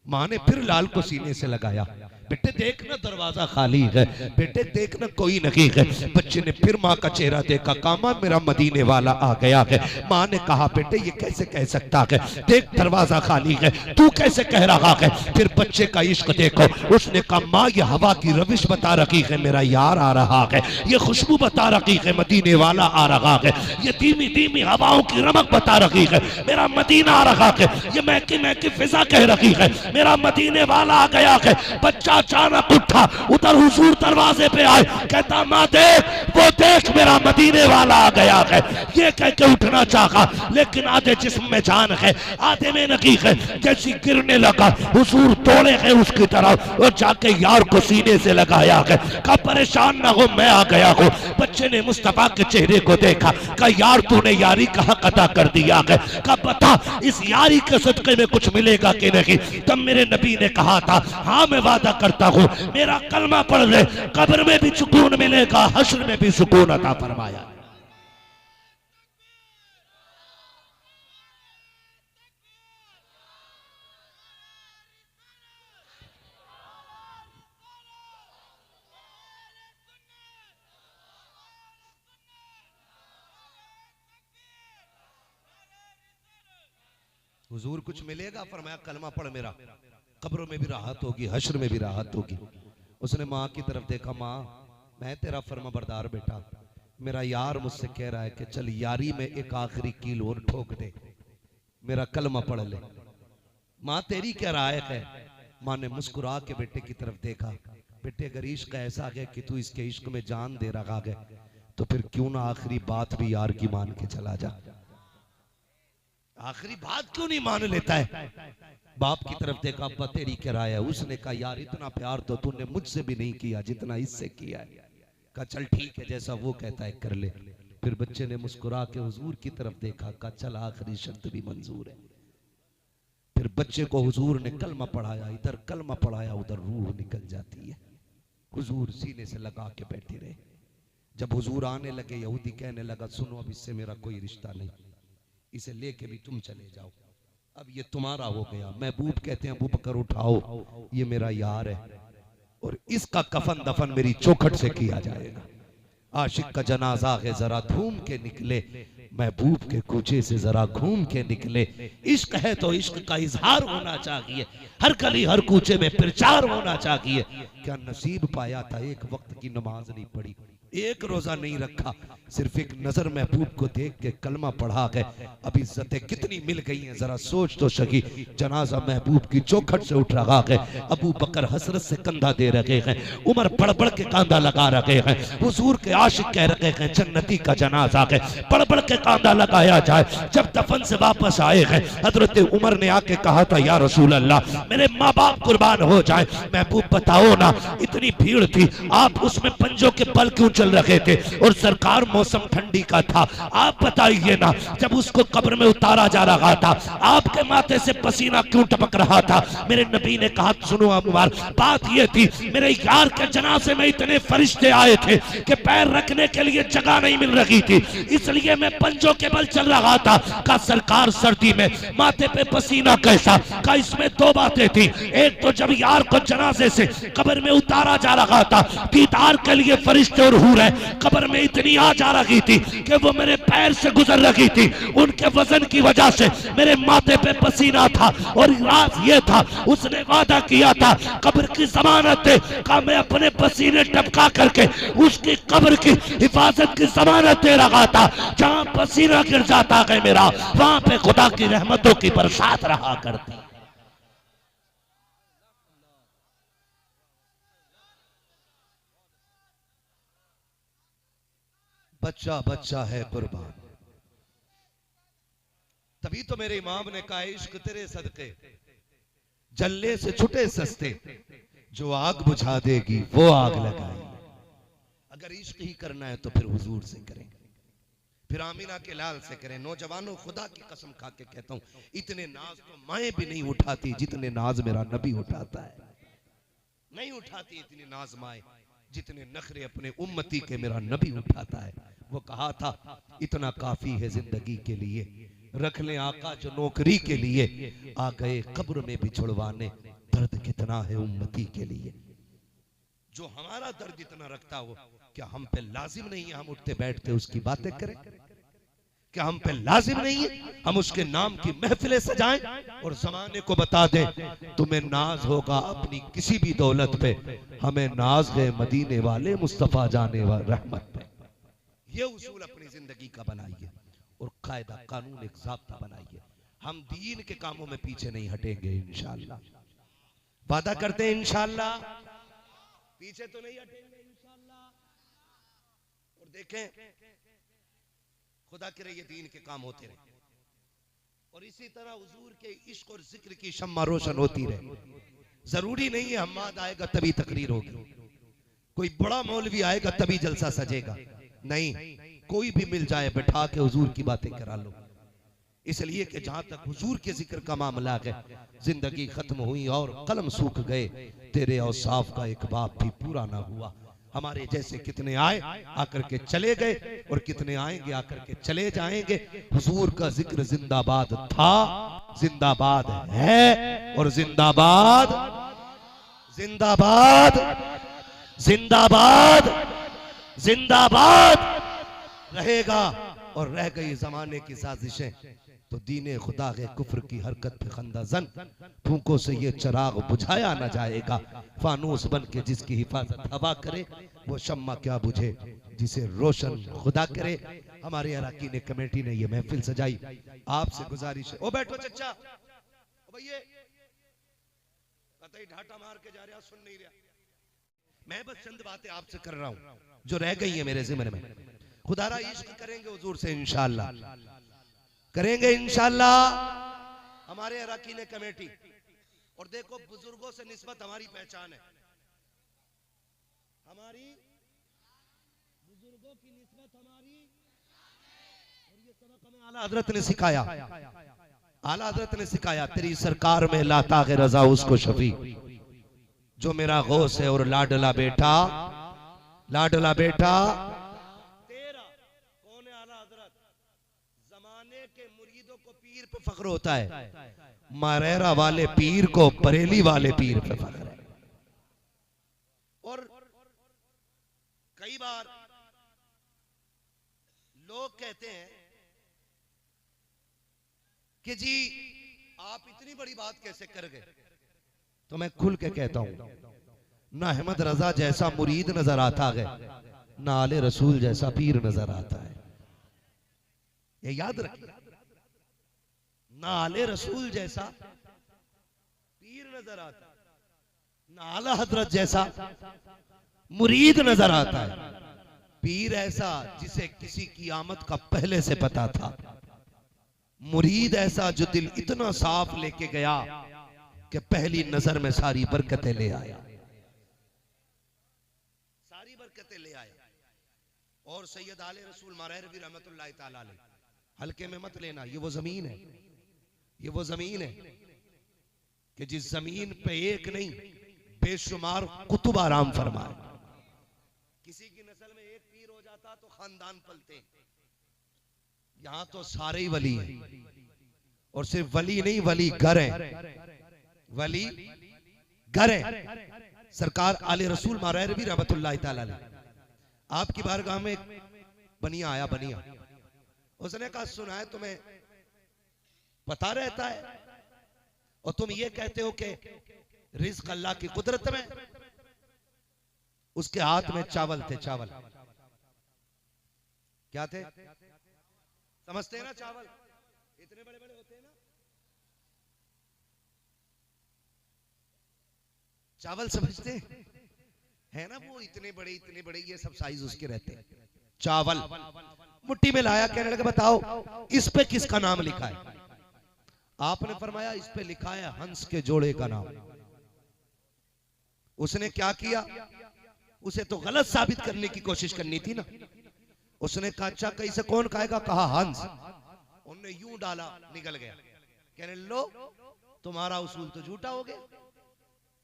Speaker 1: माँ ने फिर लाल को सीने से लगाया, बेटे देखना दरवाजा खाली है, बेटे देखना कोई नहीं है। बच्चे ने फिर माँ का चेहरा देखा, कहा माँ मेरा मदीने वाला आ गया है। माँ ने कहा बेटे ये कैसे कह सकता है, देख दरवाजा खाली है, तू कैसे कह रहा है। फिर बच्चे का इश्क देखो, उसने कहा माँ ये हवा की रविश बता रखी है, मेरा यार आ रहा है। ये खुशबू बता रखी है, मदीने वाला आ रहा है। ये धीमी धीमी हवाओं की रमक बता रखी है, मेरा मदीना आ रहा है। ये महकी महकी फिजा कह रखी है, मेरा मदीने वाला आ गया है। बच्चा अचानक उठा, उधर हुजूर दरवाजे पे आए, कहता माँ देख, वो देख मेरा मदीने वाला आ गया है। ये कह के उठना चाहा, लेकिन आधे जिस्म में जान है, आधे में नहीं है। जैसी गिरने लगा, हुजूर दौड़े हैं उसकी तरफ और जाके यार को सीने से लगाया है। कहा परेशान ना हो, मैं आ गया हूँ। बच्चे ने मुस्तफा के चेहरे को देखा, कहा यार तूने यारी कहाँ अदा कर दिया है। कहा बता इस यारी के सदके में कुछ मिलेगा कि नहीं। तब मेरे नबी ने कहा था हाँ मैं वादा करता हूँ, मेरा कलमा पढ़ ले, कब्र में भी सुकून मिलेगा, हश्र में भी सुकून अता फरमाया। हुजूर कुछ मिलेगा, फरमाया कलमा पढ़ मेरा, कब्रों में भी राहत होगी, हश्र में भी राहत होगी। उसने माँ की तरफ देखा, माँ मैं तेरा फर्मा बरदार बेटा, मेरा यार मुझसे कह रहा है कि चल यारी में एक आखिरी कील और ठोक दे, मेरा कलमा पढ़ ले। माँ तेरी क्या राय है। माँ ने मुस्कुरा के बेटे की तरफ देखा, बेटे अगर इश्क ऐसा है कि तू इसके इश्क में जान दे रहा है तो फिर क्यों ना आखिरी बात भी यार की मान के चला जा। आखिरी बात क्यों नहीं मान लेता है। बाप की तरफ देखा, अब्बा तेरी क्या राय है। उसने कहा यार इतना प्यार तो तूने मुझसे भी नहीं किया जितना इससे किया है। कहा चल ठीक है, जैसा वो कहता है कर ले। फिर बच्चे ने मुस्कुरा के हुजूर की तरफ देखा, कहा चल आखिरी शर्त भी मंजूर है। फिर बच्चे को हुजूर ने कलमा पढ़ाया, इधर कलमा पढ़ाया उधर रूह निकल जाती है। हुजूर सीने से लगा के बैठे रहे। जब हुजूर आने लगे, यहूदी कहने लगा सुनो अब इससे मेरा कोई रिश्ता नहीं, इसे लेके भी तुम चले जाओ, अब ये तुम्हारा हो गया। महबूब कहते हैं अबू बकर उठाओ, ये मेरा यार है और इसका कफन दफन मेरी चौखट से किया जाएगा। आशिक का जनाजा है जरा धूम के निकले, महबूब के कूचे से जरा घूम के निकले। इश्क है तो इश्क का इजहार होना चाहिए, हर गली हर कूचे में प्रचार होना चाहिए। क्या नसीब पाया था, एक वक्त की नमाज नहीं पढ़ी, एक रोजा नहीं रखा, सिर्फ एक नजर महबूब को देख के कलमा पढ़ा गए। अब इज्जतें कितनी मिल गई हैं जरा सोच तो सकी। जनाजा महबूब की चौखट से उठ रहा है, अबू बकर हसरत से कंधा दे रहे हैं, उमर पढ़ पढ़ के कांधा लगा रहे हैं। हुजूर के आशिक कह रहे हैं जन्नती का जनाजा है, पढ़ पढ़ के कांधा लगाया जाए। जब दफन से वापस आए हैं, हजरत उमर ने आके कहा था या रसूल अल्लाह मेरे माँ बाप कुर्बान हो जाए। महबूब बताओ ना, इतनी भीड़ थी, आप उसमें पंजों के बल क्यों चल रहे थे और सरकार मौसम ठंडी का था, आप बताइए ना, जब उसको कब्र में उतारा जा रहा था आपके माथे से पसीना क्यों टपक रहा था। मेरे नबी ने कहा सुनो अबूबार, बात ये थी मेरे यार के जनाजे में इतने फरिश्ते आए थे कि पैर रखने के लिए जगह नहीं मिल रही थी, इसलिए मैं पंजों के बल चल रहा था। का सरकार सर्दी में माथे पे पसीना कैसा, का इसमें दो बातें थी, एक तो जब यार को जनाजे से कब्र में उतारा जा रहा था, दीदार के लिए फरिश्ते और हूर कब्र में इतनी आ जा रही थी कि वो मेरे पैर से गुजर रही थी, उनके वजन की वजह से मेरे माथे पे पसीना था। और राज ये था उसने वादा किया था कब्र की जमानत दे, का मैं अपने पसीने टपका करके उसकी कब्र की हिफाजत की जमानत दे रहा था। जहां पसीना गिर जाता है मेरा, वहां पे खुदा की रहमतों की बरसात रहा करती। बच्चा बच्चा है कुर्बान। तभी तो मेरे इमाम ने कहा इश्क तेरे सदके जलने से छुटे सस्ते, जो आग बुझा देगी वो आग लगाई। अगर इश्क ही करना है तो फिर हुजूर से करें, फिर आमिना के लाल से करें। नौजवानों खुदा की कसम खा के कहता हूं इतने नाज तो माएं भी नहीं उठाती जितने नाज मेरा नबी उठाता है। नहीं उठाती इतनी नाज माएं जितने नखरे अपने उम्मती के मेरा नबी उठाता है। वो कहा था इतना काफी है जिंदगी के लिए, रख ले आका जो नौकरी के लिए, आ गए कब्र में भी छुड़वाने, दर्द कितना है उम्मती के लिए। जो हमारा दर्द इतना रखता हो, क्या हम पे लाजिम नहीं है हम उठते बैठते उसकी बातें करें? क्या हम पे लाजिम नहीं है हम उसके नाम की महफिलें सजाएं और जमाने को बता दें तुम्हें नाज होगा अपनी किसी भी दौलत पे, हमें नाज है मदीने वाले मुस्तफा जाने वाले रहमत पे। ये उसूल अपनी जिंदगी का बनाइए और कायदा कानून एक ज़ाब्ता बनाइए। हम दीन के कामों में पीछे नहीं हटेंगे इंशाअल्लाह, वादा करते हैं इंशाअल्लाह, पीछे तो नहीं हटेंगे इंशाअल्लाह। और देखें खुदा करे ये दीन के काम होते रहे और इसी तरह हुजूर के इश्क और जिक्र की शम्मा रोशन होती रहे। जरूरी नहीं है हम्माद आएगा तभी तकरीर होगी, कोई बड़ा मौलवी आएगा तभी जलसा सजेगा, नहीं, कोई भी मिल जाए बैठा के हुजूर की बातें करा लो। इसलिए कि जहां तक हुजूर के जिक्र का मामला है, जिंदगी खत्म हुई और कलम सूख गए, तेरे औसाफ का एक बाप भी पूरा ना हुआ। हमारे जैसे कितने आए आकर के चले गए और कितने आएंगे आकर के चले जाएंगे। हुजूर का जिक्र जिंदाबाद था, जिंदाबाद है और जिंदाबाद जिंदाबाद जिंदाबाद जिंदाबाद रहेगा। और रह गई जमाने की साजिशें तो दीने खुदा के कुफ्र की हरकत पे खंदाजन, फूंकों से ये चिराग बुझाया न जाएगा। फानूस बन के जिसकी हिफाजत हवा करे, वो शम्मा क्या बुझे जिसे रोशन खुदा करे। हमारे अराकीन कमेटी ने ये महफिल सजाई, आपसे गुजारिश है। ओ बैठो चचा, ओ भैया कतई ढाटा मार के जा रहा, सुन नहीं रहा। मैं बस चंद बातें आपसे कर रहा हूं जो रह गई है मेरे ज़िम्मे में। खुदारा इश्क करेंगे हुजूर से इंशाअल्लाह, करेंगे इंशाअल्लाह हमारे अराकीन कमेटी। और देखो बुजुर्गों से निस्बत हमारी पहचान है, हमारी बुजुर्गों की निस्बत हमारी, और ये सबक हमें आला हजरत ने सिखाया, आला हजरत ने सिखाया। तेरी सरकार में लाता है रजा उसको शफी, जो मेरा गौस है और लाडला बेटा, लाडला बेटा तेरा। कौन है आला हजरत? जमाने के मुरीदों को पीर पे फख्र होता है, मारेरा वाले पीर को बरेली वाले पीर पे फख्र है। और कई बार लोग कहते हैं कि जी आप इतनी बड़ी बात कैसे कर गए, तो मैं खुल के कहता हूं, ना अहमद रजा जैसा मुरीद नजर आता है, ना आले रसूल जैसा पीर नजर आता है। ये याद रखिए, ना आले रसूल जैसा पीर नजर आता है, ना आला हजरत जैसा मुरीद नजर आता है। पीर ऐसा जिसे किसी की आमद का पहले से पता था, मुरीद ऐसा जो दिल इतना साफ लेके गया कि पहली नजर में सारी बरकतें ले आया, सारी बरकतें ले आया। और सैयद आले रसूल मारहरवी रहमतुल्लाह ताला अलैह, हल्के में मत लेना, ये वो जमीन है, ये वो जमीन है कि जिस जमीन पे एक नहीं बेशुमार कुतुब आराम फरमाए। किसी की नस्ल में एक पीर हो जाता तो खानदान पलते, यहां तो सारे ही वली हैं। और सिर्फ वली नहीं, वली घर है, वली घर है। सरकार आले रसूल मारहरवी रहमतुल्लाह ताला अलैह, आपकी बारगाह में बनिया आया, बनिया, उसने कहा सुना है तुम्हें पता रहता है और तुम ये कहते हो कि रिज़्क़ अल्लाह की कुदरत में। उसके हाथ में चावल थे, चावल क्या थे समझते हैं ना? चावल इतने बड़े बड़े होते हैं ना, चावल समझते हैं ना? वो इतने बड़े ये सब साइज उसके रहते हैं। चावल मुट्ठी में लाया, कहने लगे बताओ इस पे किसका नाम लिखा है? आपने फरमाया इस पे लिखा है हंस के जोड़े का नाम। उसने क्या किया? उसे तो गलत साबित करने की कोशिश करनी थी ना। उसने कहा अच्छा कैसे, कौन खाएगा? कहा हंस। उन्होंने यूं डाला, निकल गया। कहने लो तुम्हारा उसूल तो झूठा हो गया,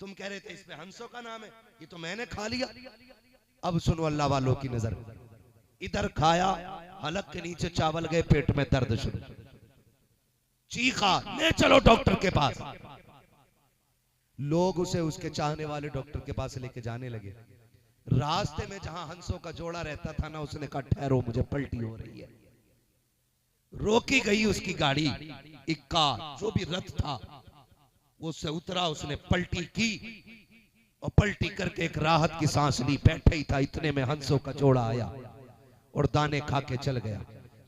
Speaker 1: तुम कह रहे थे इस पे हंसों का नाम है, ये तो मैंने खा लिया। अब सुनो अल्लाह वालों की नजर, इधर खाया, हलक के नीचे चावल गए, पेट में दर्द शुरू, चीखा, ले चलो डॉक्टर के पास। लोग उसे उसके चाहने वाले डॉक्टर के पास लेके जाने लगे। रास्ते में जहां हंसों का जोड़ा रहता था ना, उसने कहा ठहरो मुझे पलटी हो रही है। रोकी गई उसकी गाड़ी, इक्का जो भी रथ था वो उससे उतरा, उसने पलटी की और पलटी करके एक राहत की सांस ली। बैठे ही था, इतने में हंसों का जोड़ा आया और दाने खा के चल गया।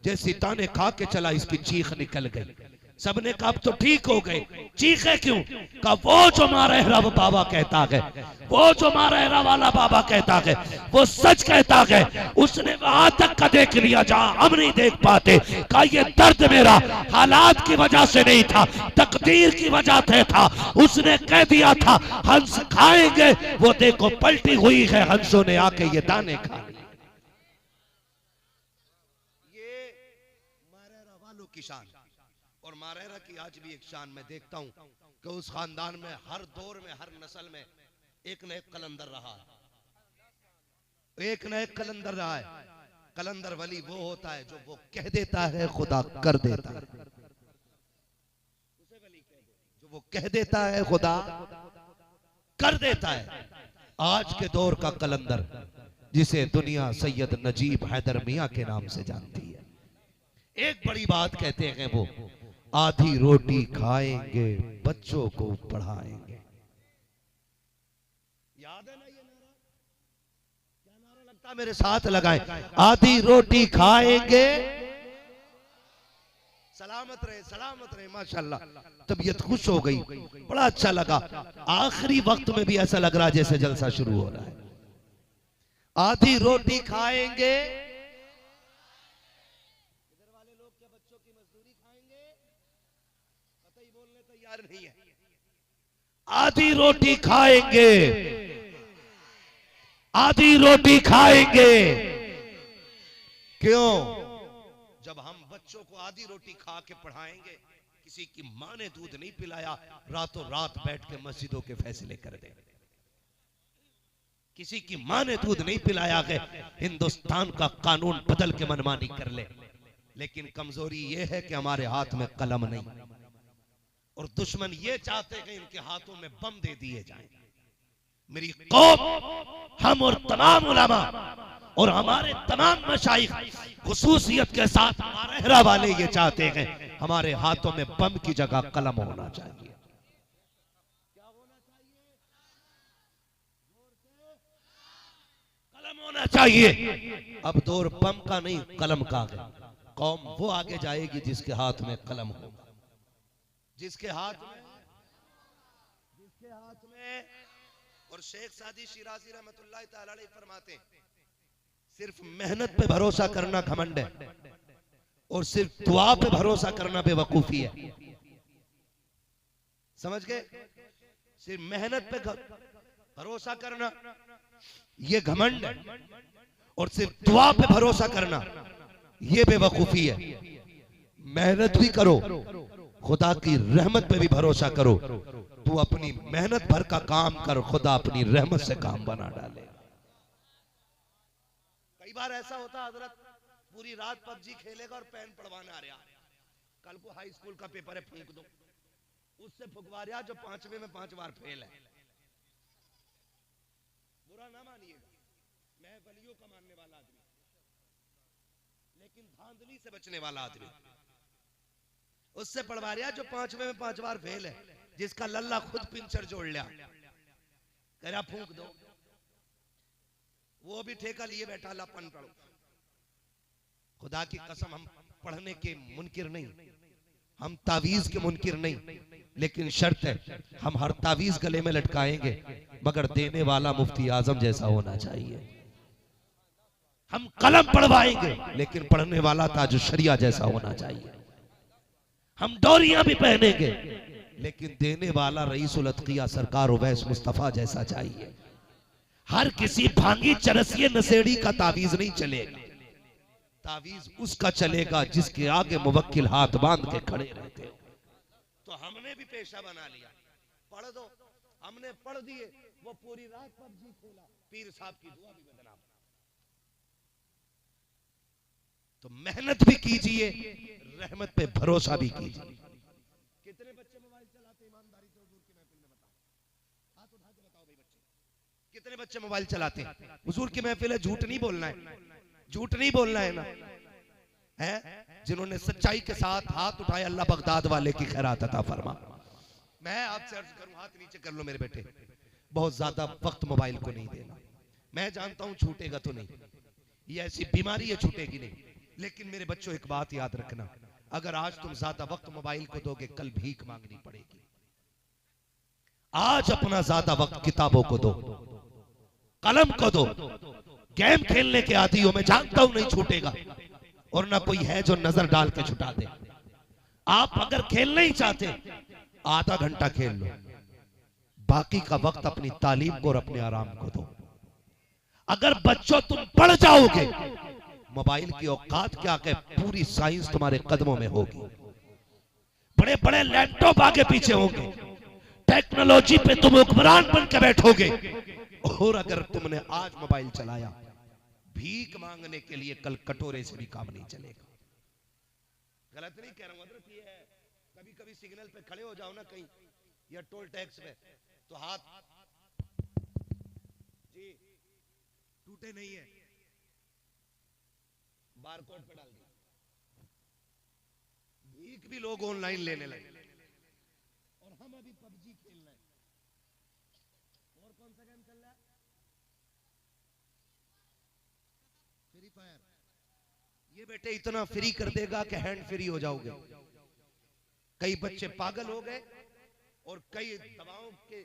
Speaker 1: जैसी दाने खा के चला, इसकी चीख निकल गई। सबने कहा अब तो ठीक हो गए। चीखे क्यों? कहा वो जो मारेहरा बाबा कहता है, वो जो मारेहरा वाला बाबा कहता है, वो सच कहता है। उसने वहां तक का देख लिया जहां हम नहीं देख पाते। कहा ये दर्द मेरा हालात की वजह से नहीं था, तकदीर की वजह से था। उसने कह दिया था हंस खाएंगे, वो देखो पलटी हुई है, हंसों ने आके ये दाने खा लिए। ये मारेहरा वालों की शान, और मारेहरा की आज भी एक शान मैं देखता हूं कि उस खानदान में हर दौर में, हर नस्ल में एक न एक कलंदर रहा है, एक न एक कलंदर रहा है। कलंदर वली वो होता है जो वो कह देता है खुदा कर देता है, जो वो कह देता है खुदा कर देता है। आज के दौर का कलंदर जिसे दुनिया सैयद नजीब हैदर मियां के नाम से जानती है, एक बड़ी बात कहते हैं वो, आधी रोटी खाएंगे बच्चों को पढ़ाएंगे। याद है ना ये नारा? क्या नारा लगता? मेरे साथ लगाएं, आधी रोटी खाएंगे, सलामत रहे माशाल्लाह। तबीयत खुश हो गई, बड़ा अच्छा लगा। आखिरी वक्त में भी ऐसा लग रहा जैसे जलसा शुरू हो रहा है। आधी रोटी खाएंगे, नहीं है। आधी रोटी खाएंगे, आधी रोटी खाएंगे। क्यों? जब हम बच्चों को आधी रोटी खा के पढ़ाएंगे, किसी की मां ने दूध नहीं पिलाया, रातों रात बैठ के मस्जिदों के फैसले कर दे। किसी की मां ने दूध नहीं पिलाया है, हिंदुस्तान का कानून बदल के मनमानी कर ले। लेकिन कमजोरी यह है कि हमारे हाथ में कलम नहीं, और दुश्मन ये चाहते हैं कि इनके हाथों में बम दे दिए जाएं। मेरी कौम, हम और तमाम उलमा और हमारे तमाम मशाइख खुसूसियत के साथ मारेहरा वाले ये चाहते हैं हमारे हाथों में बम की जगह कलम होना चाहिए। क्या होना चाहिए? कलम होना चाहिए। अब दौर बम का नहीं, कलम का है। कौम वो आगे जाएगी जिसके हाथ में कलम होगा, जिसके हाथ में और शेख सादी शिराजी रहमतुल्लाह तआला अलैह फरमाते हैं, सिर्फ मेहनत पे भरोसा करना घमंड है, और सिर्फ दुआ पे भरोसा करना बेवकूफी है। समझ गए? सिर्फ मेहनत पे भरोसा करना ये घमंड है, और सिर्फ दुआ पे भरोसा करना ये बेवकूफी है। मेहनत भी करो, खुदा की रहमत पे भी भरोसा करो। तू अपनी मेहनत भर का काम कर, खुदा अपनी रहमत से काम बना डाले। कई बार ऐसा होता हजरत, पूरी रात पबजी खेलेगा और पेन पढ़वाने आ रहा, कल को हाई स्कूल का पेपर है, फूंक दो। उससे फुकवा रहा जो 5वें में 5 बार फेल है। बुरा ना मानिएगा, मैं वलियों का मानने वाला आदमी, लेकिन धांधली से बचने वाला आदमी। उससे पढ़वा रहा जो 5वें में 5 बार फेल है, जिसका लल्ला खुद पिंचर जोड़ लिया, कह रहा फूंक दो। वो भी ठेका लिए बैठा, लपन पढ़ो। खुदा की कसम, हम पढ़ने के मुनकिर नहीं, हम तावीज के मुनकिर नहीं, लेकिन शर्त है हम हर तावीज गले में लटकाएंगे मगर देने वाला मुफ्ती आजम जैसा होना चाहिए। हम कलम पढ़वाएंगे लेकिन पढ़ने वाला ताज शरिया जैसा होना चाहिए। हम डोरियां भी पहनेंगे लेकिन देने वाला रईसुल अतकिया सरकार उवैस मुस्तफा जैसा चाहिए। हर किसी भांगी चरसिए नशेड़ी का तावीज नहीं चलेगा, तावीज उसका चलेगा जिसके आगे मुवक्किल हाथ बांध के खड़े रहते हो। तो हमने भी पेशा बना लिया, पढ़ दो, हमने पढ़ दिए, वो पूरी रात पबजी खेला, पीर साहब की दुआ भी बदनाम। तो मेहनत भी कीजिए, रहमत पे भरोसा भी कीजिए। कितने बच्चे मोबाइल चलाते ईमानदारी से हुजूर की महफिल में बताओ, हाथ उठा के बताओ भाई बच्चे कितने बच्चे मोबाइल चलाते हैं? हुजूर की महफिल है, झूठ नहीं बोलना है, झूठ नहीं बोलना है ना, है जिन्होंने सच्चाई के साथ हाथ उठाए, अल्लाह बगदाद वाले की खैरात अता फरमा। मैं आपसे अर्ज करूं, हाथ नीचे कर लो मेरे बेटे, बहुत ज्यादा वक्त मोबाइल को नहीं देना। मैं जानता हूं छूटेगा तो नहीं, ये ऐसी बीमारी है छूटेगी नहीं, लेकिन मेरे बच्चों एक बात याद रखना, अगर आज तुम ज्यादा वक्त मोबाइल को दोगे कल भीख मांगनी पड़ेगी। आज अपना ज्यादा वक्त किताबों को दो, कलम को दो। गेम खेलने के आदी हो, मैं जानता हूं नहीं छूटेगा, और ना कोई है जो नजर डाल के छुटा दे। आप अगर खेलना ही चाहते आधा घंटा खेल लो, बाकी का वक्त अपनी तालीम को और अपने आराम को दो। अगर बच्चों तुम पढ़ जाओगे, मोबाइल की औकात क्या के पूरी साइंस तुम्हारे कदमों में होगी, बड़े बड़े लैपटॉप आगे पीछे होंगे, टेक्नोलॉजी पे तुम हुक्मरान बन के बैठोगे। और अगर तुमने आज मोबाइल चलाया भीख मांगने के लिए, कल कटोरे से भी काम नहीं चलेगा। गलत नहीं कह रहा हूं, हजरत ये है, कभी कभी सिग्नल पे खड़े हो जाओ ना कहीं या टोल टैक्स पे, तो हाथ जी टूटे नहीं है, बारकोड पे डाल दिया, भीख भी लोग ऑनलाइन लेने लगे। और हम अभी पबजी खेल रहे हैं, और कौन सा गेम चल रहा है? Free fire. ये बेटे इतना फ्री कर देगा कि हैंड फ्री हो जाओगे। कई बच्चे पागल हो गए और कई दवाओं के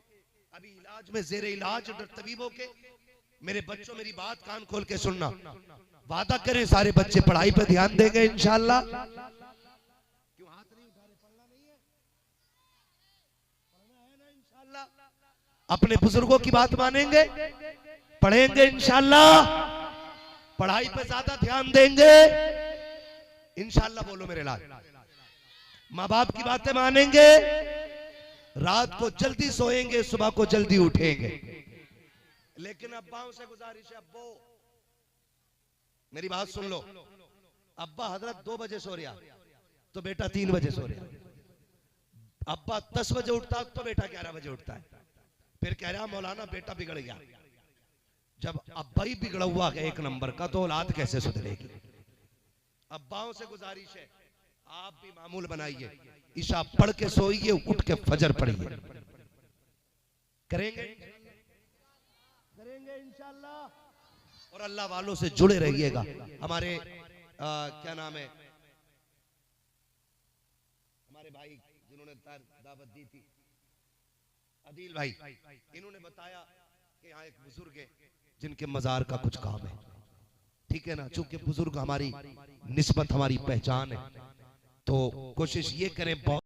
Speaker 1: अभी इलाज में जेर इलाज तबीबों के। मेरे बच्चों मेरी बात कान खोल के सुनना, वादा करें सारे बच्चे पढ़ाई पे ध्यान देंगे इंशाल्लाह। क्यों हाथ नहीं उठा रहे? पढ़ना नहीं है? पढ़ना है ना इंशाल्लाह। अपने बुजुर्गों की बात मानेंगे, पढ़ेंगे इंशाल्लाह, पढ़ाई पे ज्यादा ध्यान देंगे इंशाल्लाह। बोलो मेरे लाल, माँ बाप की बातें मानेंगे, रात को जल्दी सोएंगे, सुबह को जल्दी उठेंगे। लेकिन अब्बाओं से गुजारिश है, अब्बो मेरी बात सुन लो, अब्बा हजरत 2 बजे सो रहा तो बेटा 3 बजे सो रहा, अब्बा 10 बजे उठता तो बेटा 11 बजे उठता है। फिर कह रहा मौलाना बेटा बिगड़ गया। जब अब्बा ही बिगड़ा हुआ है एक नंबर का, तो औलाद कैसे सुधरेगी? अब्बाओं से गुजारिश है, आप भी मामूल बनाइए, ईशा पढ़ के सोइए, उठ के फजर पढ़िए। करेंगे करेंगे इंशाल्लाह। और अल्लाह वालों से जुड़े रहिएगा। हमारे क्या नाम है, हमारे भाई जिन्होंने दावत दी थी, अदील भाई, इन्होंने बताया कि यहाँ एक बुजुर्ग है जिनके मजार का कुछ काम है, ठीक है ना। चूंकि बुजुर्ग हमारी निस्बत, हमारी पहचान है, तो कोशिश ये करें बहुत